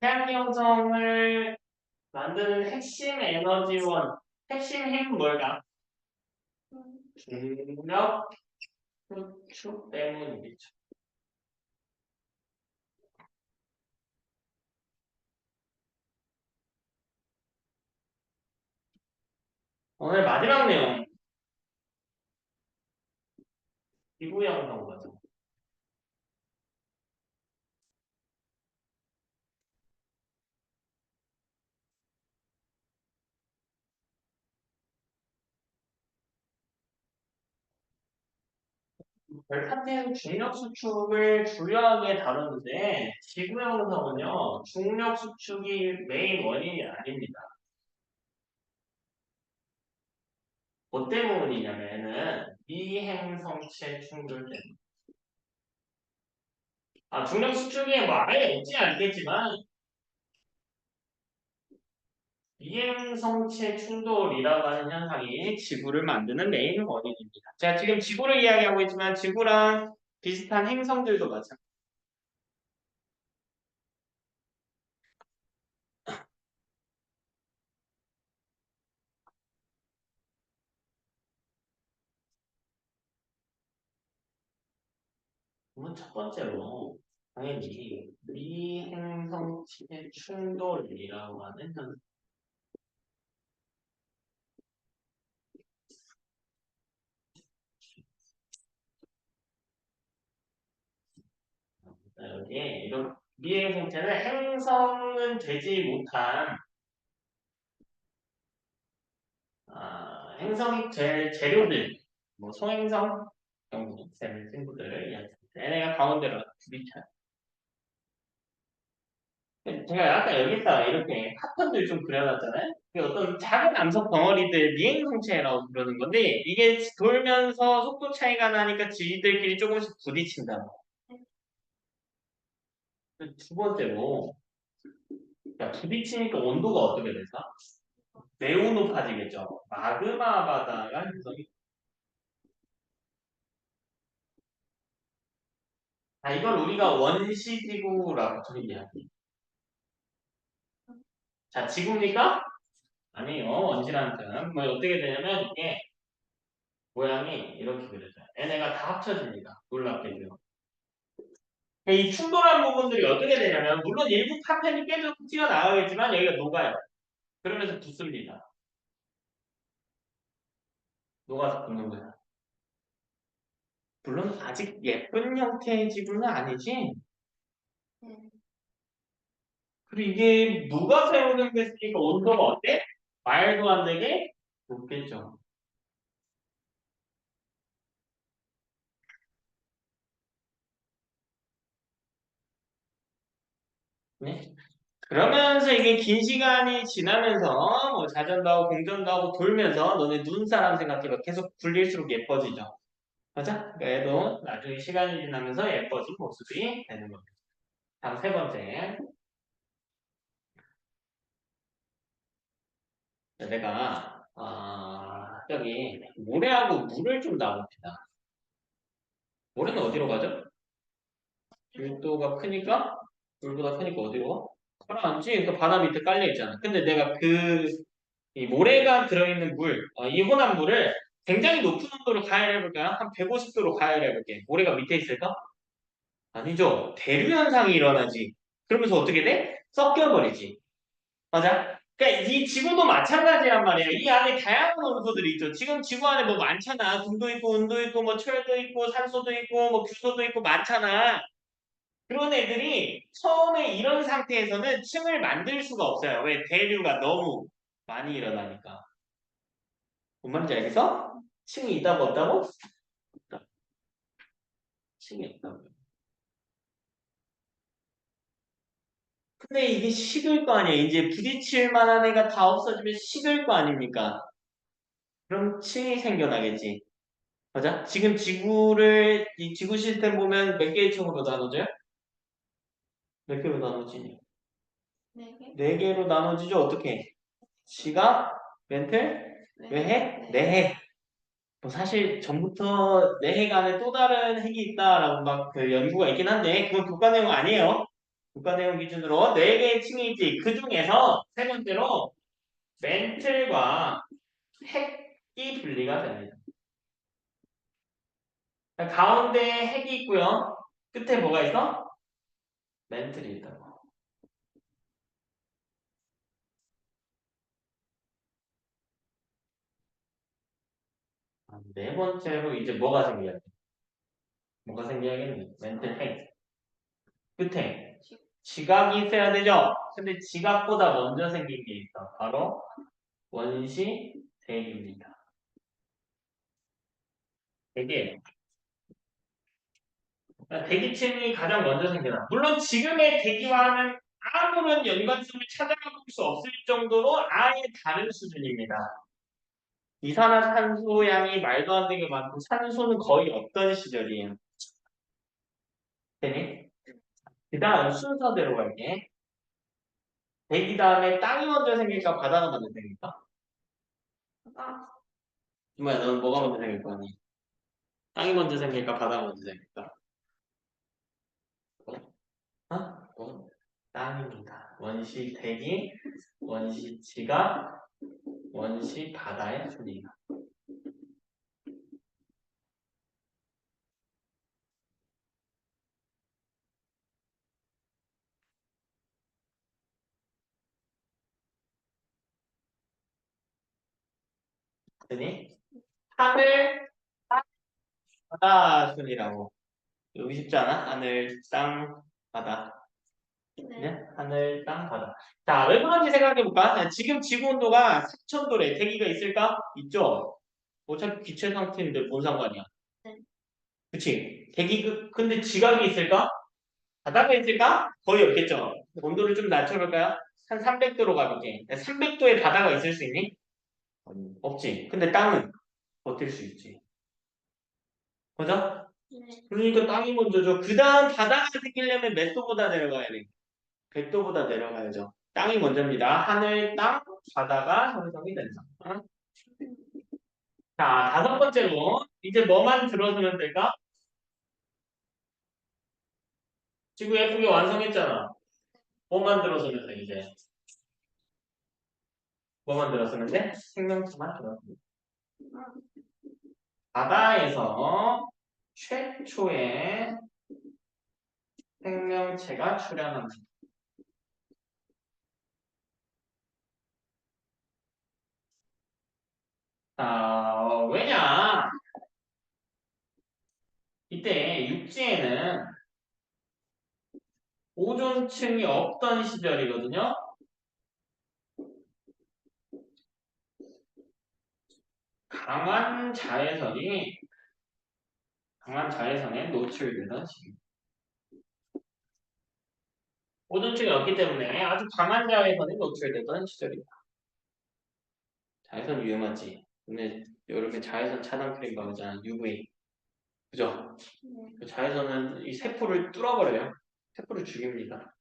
태양 형성을 만드는 핵심 에너지원, 핵심 힘은 뭘까? 중력 수축 때문이겠죠. 오늘 마지막 내용, 지구 형성 과정. 별파트는 중력 수축을 주요하게 다루는데 지구 형성은요 중력 수축이 메인 원인이 아닙니다. 뭐 때문이냐면은 미행성체 충돌 때문. 아 중력 수축이 뭐 아예 없지 않겠지만 미행성체 충돌이라고 하는 현상이 지구를 만드는 메인 원인입니다. 제가 지금 지구를 이야기하고 있지만 지구랑 비슷한 행성들도 마찬가지입니다. 그러면 첫 번째로 당연히 미행성체 충돌이라고 하는 현상. 여기에 이런 미행성체는 행성은 되지 못한 행성이 될 재료들, 뭐 소행성 정도 되는 친구들을 이야기합니다. 얘네가 가운데로 부딪혀요. 제가 아까 여기다가 이렇게 파편들 좀 그려놨잖아요. 이게 어떤 작은 암석 덩어리들 미행성체라고 부르는 건데 이게 돌면서 속도 차이가 나니까 지들끼리 조금씩 부딪힌다. 두 번째로 야, 부딪히니까 온도가 어떻게 될까? 매우 높아지겠죠. 마그마 바다가 형성이 아, 이걸 우리가 원시지구라고 좀 이야기. 자, 지구입니까? 아니요. 원시라는 표현. 뭐 어떻게 되냐면 이게 모양이 이렇게 그려져요. 얘네가 다 합쳐집니다. 놀랍게도요. 이 충돌한 부분들이 어떻게 되냐면 물론 일부 파편이 깨져 튀어나가겠지만 여기가 녹아요. 그러면서 붙습니다. 녹아서 붙는 거야. 물론 아직 예쁜 형태의 지구는 아니지. 네. 그리고 이게 누가 세우는 게 있으니까 온도가 어때? 말도 안 되게 높겠죠. 네? 그러면서 이게 긴 시간이 지나면서 뭐 자전도 하고 공전도 하고 돌면서 너네 눈사람 생각해봐. 계속 굴릴수록 예뻐지죠. 맞아? 그러니까 얘도 나중에 시간이 지나면서 예뻐진 모습이 되는 겁니다. 다음 세 번째. 내가 저기 모래하고 물을 좀 놔봅시다. 모래는 어디로 가죠? 밀도가 크니까 물보다 크니까 어디로 가? 가라앉지? 그러니까 바다 밑에 깔려 있잖아. 근데 내가 이 모래가 들어있는 물, 이 혼합물을 굉장히 높은 온도로 가열해 볼까요? 한 150도로 가열해 볼게. 모래가 밑에 있을까? 아니죠. 대류 현상이 일어나지. 그러면서 어떻게 돼? 섞여버리지. 맞아? 그러니까 이 지구도 마찬가지란 말이에요. 이 안에 다양한 원소들이 있죠. 지금 지구 안에 뭐 많잖아. 금도 있고, 은도 있고, 뭐 철도 있고, 산소도 있고, 뭐 규소도 있고 많잖아. 그런 애들이 처음에 이런 상태에서는 층을 만들 수가 없어요. 왜? 대류가 너무 많이 일어나니까. 뭔 말인지 알겠어? 층이 있다고 없다고? 없다. 층이 있다고. 근데 이게 식을 거 아니에요. 이제 부딪힐 만한 애가 다 없어지면 식을 거 아닙니까? 그럼 층이 생겨나겠지. 맞아? 지금 이 지구 시스템 보면 몇 개의 층으로 나눠져요? 몇 개로 나눠지니? 네 개? 네 개로 나눠지죠? 어떻게? 지각, 멘틀, 네. 외핵, 내핵. 뭐 사실 전부터 내 핵 안에 또 다른 핵이 있다라고 막 그 연구가 있긴 한데 그건 교과 내용 아니에요. 교과 내용 기준으로 네 개의 층이 있지. 그 중에서 세 번째로 멘틀과 핵이 분리가 됩니다. 가운데 핵이 있고요. 끝에 뭐가 있어? 멘틀이 있다고. 네 번째로 이제 뭐가 생겨야 돼? 뭐가 생겨야겠니? 멘틀 핵. 끝에 지각이 있어야 되죠? 근데 지각보다 먼저 생긴 게 있어. 바로 원시 대기입니다. 대기. 대기층이 가장 먼저 생겨나. 물론 지금의 대기와는 아무런 연관성을 찾아볼 수 없을 정도로 아예 다른 수준입니다. 이산화탄소 양이 말도 안 되게 많고 산소는 거의 없던 시절이에요. 되니? 그 다음 순서대로 갈게. 대기 다음에 땅이 먼저 생길까 바다가 먼저 생길까? 아, 뭐야, 너는 뭐가 먼저 생길 거니? 땅이 먼저 생길까 바다가 먼저 생길까? 어? 땅입니다. 원시 대기, 원시 지각, 원시 바다의 순위가. 되니? 하늘, 땅, 바다 순이라고. 여기 쉽지 않아? 하늘, 땅, 바다. 네. 네? 하늘, 땅, 바다. 자, 왜 그런지 생각해볼까? 지금 지구 온도가 4,000도래. 대기가 있을까? 있죠? 어차피 기체 상태인데 뭔 상관이야? 네. 그치? 근데 지각이 있을까? 바다가 있을까? 거의 없겠죠? 온도를 좀 낮춰볼까요? 한 300도로 가볼게. 300도에 바다가 있을 수 있니? 없지. 근데 땅은 버틸 수 있지. 맞아? 네. 그러니까 땅이 먼저죠. 그 다음 바다가 생기려면 몇 도보다 내려가야 돼? 100도보다 내려가야죠. 땅이 먼저입니다. 하늘, 땅, 바다가 형성이 된다. 어? 자, 다섯 번째로 이제 뭐만 들어주면 될까? 지구 예쁘게 완성했잖아. 뭐 만들어서면서 이제 뭐 만들었었는데 생명체만 들었습니다. 바다에서 최초의 생명체가 출현합니다. 왜냐? 이때 육지에는 오존층이 없던 시절이거든요. 강한 자외선이 강한 자외선에 노출되던 시기. 오존층이 없기 때문에 아주 강한 자외선에 노출되던 시절이다. 자외선 위험하지. 근데 여름에 자외선 차단 크림 바르잖아. UV. 그죠? 네. 그 자외선은 이 세포를 뚫어버려요. 세포를 죽입니다.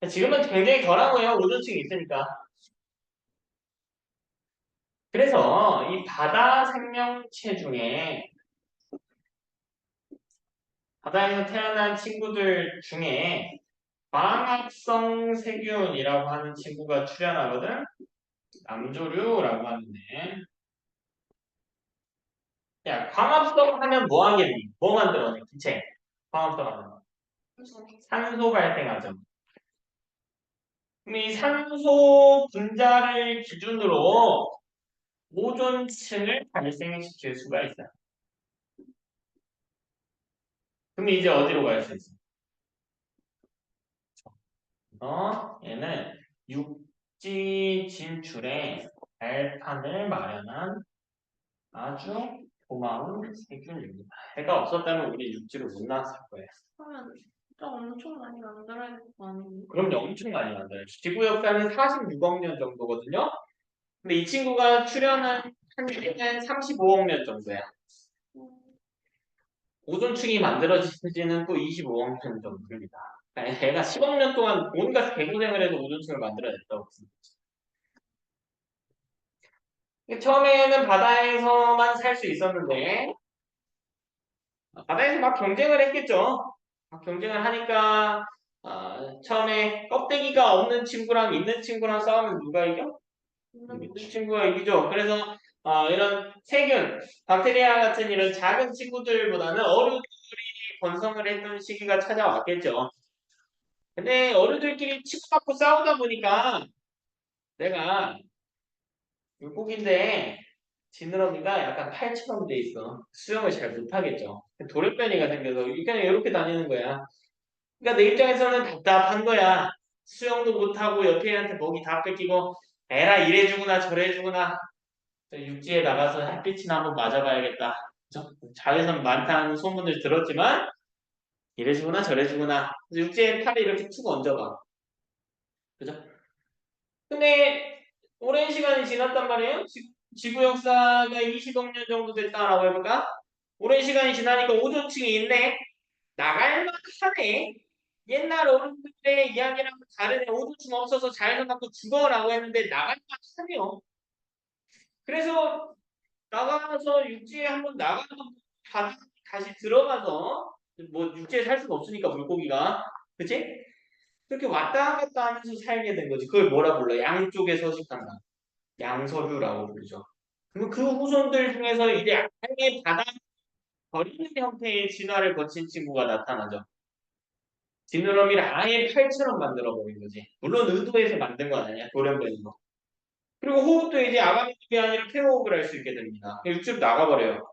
지금은 굉장히 덜하고요. 오존층이 있으니까. 그래서 이 바다 생명체 중에 바다에서 태어난 친구들 중에 광합성 세균이라고 하는 친구가 출현하거든. 남조류라고 하는데. 야, 광합성 하면 뭐 하겠니? 뭐 만들어내? 기체. 광합성 하면. 산소 발생하죠. 그럼 이 산소 분자를 기준으로 오존층을 발생시킬 수가 있어요. 그럼 이제 어디로 갈 수 있어? 얘는 육지 진출에 발판을 마련한 아주 고마운 세균입니다. 해가 없었다면 우리 육지로 못 나왔을 거예요. 그러면 좀 엄청 많이 만들어야 될 거 아니에요? 그럼요, 엄청 많이 만들어요. 지구 역사는 46억 년 정도거든요. 근데 이 친구가 출현한 한시는 35억 년 정도야. 오존층이 만들어지는 또 25억 년 정도입니다. 그러니까 얘가 10억 년 동안 온갖 개고생을 해서 오존층을 만들어냈다고. 처음에는 바다에서만 살 수 있었는데 바다에서 막 경쟁을 했겠죠. 막 경쟁을 하니까 처음에 껍데기가 없는 친구랑 있는 친구랑 싸우면 누가 이겨? 있는 친구가 이기죠. 그래서 이런 세균, 박테리아 같은 이런 작은 친구들보다는 어류들이 번성을 했던 시기가 찾아왔겠죠. 근데 어류들끼리 치고받고 싸우다 보니까 내가 물고기인데 지느러미가 약간 팔처럼 돼 있어. 수영을 잘 못하겠죠. 돌연변이가 생겨서 그냥 이렇게 다니는 거야. 그러니까 내 입장에서는 답답한 거야. 수영도 못하고 옆에 애한테 먹이 다 뺏기고 에라 이래주구나 저래주구나. 육지에 나가서 햇빛이나 한번 맞아봐야겠다. 그죠? 자외선 많다는 소문을 들었지만 이래주구나 저래주구나. 육지에 팔을 이렇게 툭 얹어봐. 그죠? 근데 오랜 시간이 지났단 말이에요. 지구 역사가 20억 년 정도 됐다라고 해볼까? 오랜 시간이 지나니까 오존층이 있네. 나갈만하네. 옛날 어른들의 이야기랑 다르네. 오존층 없어서 자연산 갖고 죽어라고 했는데 나갈만하네요. 그래서 나가서 육지에 한번 나가서 바다 다시 들어가서 뭐 육지에 살 수가 없으니까 물고기가 그치? 그렇게 왔다 갔다 하면서 살게 된 거지. 그걸 뭐라 불러? 양쪽에 서식한다. 양서류라고 부르죠. 그리고 그 후손들 중에서 이제 아예 바다 버리는 형태의 진화를 거친 친구가 나타나죠. 지느러미를 아예 팔처럼 만들어버린 거지. 물론 의도해서 만든 건 아니야. 돌연변인 거. 그리고 호흡도 이제 아가미흡이 아니라 폐호흡을 할 수 있게 됩니다. 육지로 나가버려요.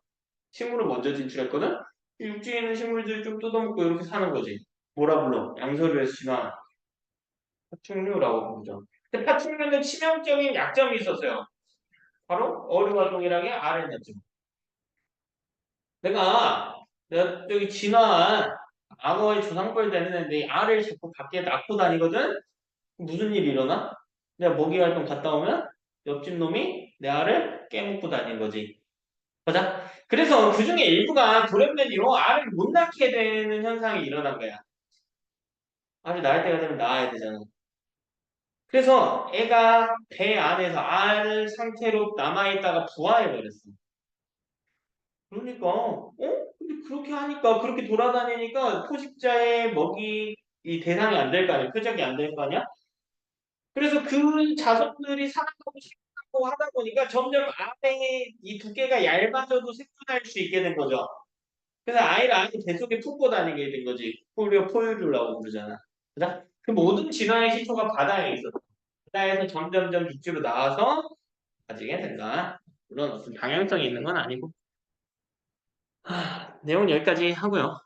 식물은 먼저 진출했거든? 육지에 있는 식물들이 좀 뜯어먹고 이렇게 사는 거지. 뭐라 불러? 양서류에서 진화. 파충류라고 부르죠. 근데 파충류는 치명적인 약점이 있었어요. 바로 어류와 동일하게 RNA죠. 내가 여기 진화한 악어의 조상벌 되는 애인데 알을 자꾸 밖에 낳고 다니거든? 무슨 일이 일어나? 내가 먹이 활동 갔다 오면 옆집 놈이 내 알을 깨먹고 다니는 거지. 맞아? 그래서 그 중에 일부가 돌연변이로 알을 못 낳게 되는 현상이 일어난 거야. 알을 낳을 때가 되면 낳아야 되잖아. 그래서 애가 배 안에서 알 상태로 남아있다가 부화해버렸어. 그러니까, 근데 그렇게 하니까, 그렇게 돌아다니니까 포식자의 먹이, 이 대상이 안 될 거 아니야? 표적이 안 될 거 아니야? 그래서 그 자손들이 살아가고 싶고 하다 보니까 점점 아래에 이 두께가 얇아져도 생존할 수 있게 된 거죠. 그래서 아이를 아예 뱃속에 품고 다니게 된 거지. 포유류라고 부르잖아. 그그 모든 진화의 시초가 바다에 있어. 바다에서 점점점 육지로 나와서 가지게 된다. 물론 어떤 방향성이 있는 건 아니고. 내용 여기까지 하고요.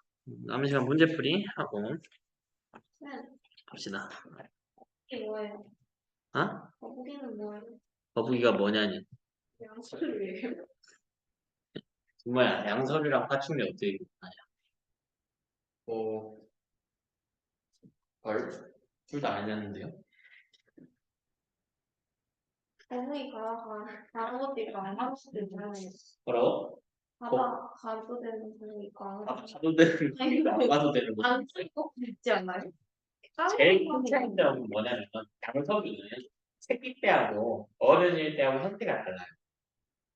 남은 시간 문제풀이 하고 네. 갑시다. 이게 뭐예요? 어? 거북이는 뭐예요? 거북이가 뭐냐니. 양수류예요. 정말 양설이랑 파충류 어떻게 구분하냐. 어, 걸? 둘 다 아니었는데요. 거북이가 다른 것들과 안 하고 수도 있잖아요. 뭐라고? 바다 가도 되는 거니까. 가도 되는 거, 안 가도 되는 거. 안 쓸거 있지 않나요? 제일 큰 차이점은 뭐냐면 양석이는 새끼 때하고 어른일 때하고 형태가 달라요.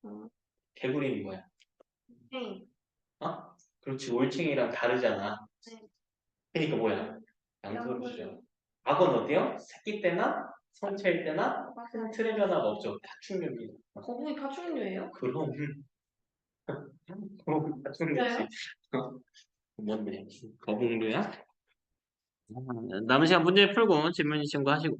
어. 개구리는 뭐야? 네. 어? 그렇지 올챙이랑 다르잖아. 네. 그러니까 뭐야? 양서류죠. 양서류. 악어는 어때요? 새끼 때나 성체일 때나 큰 맞아요. 틀의 변화가 없죠. 파충류입니다. 거북이 파충류예요? 그럼 파충류지. 뭔데? 거북류야? 남은 시간 문제 풀고 질문 신고하시고.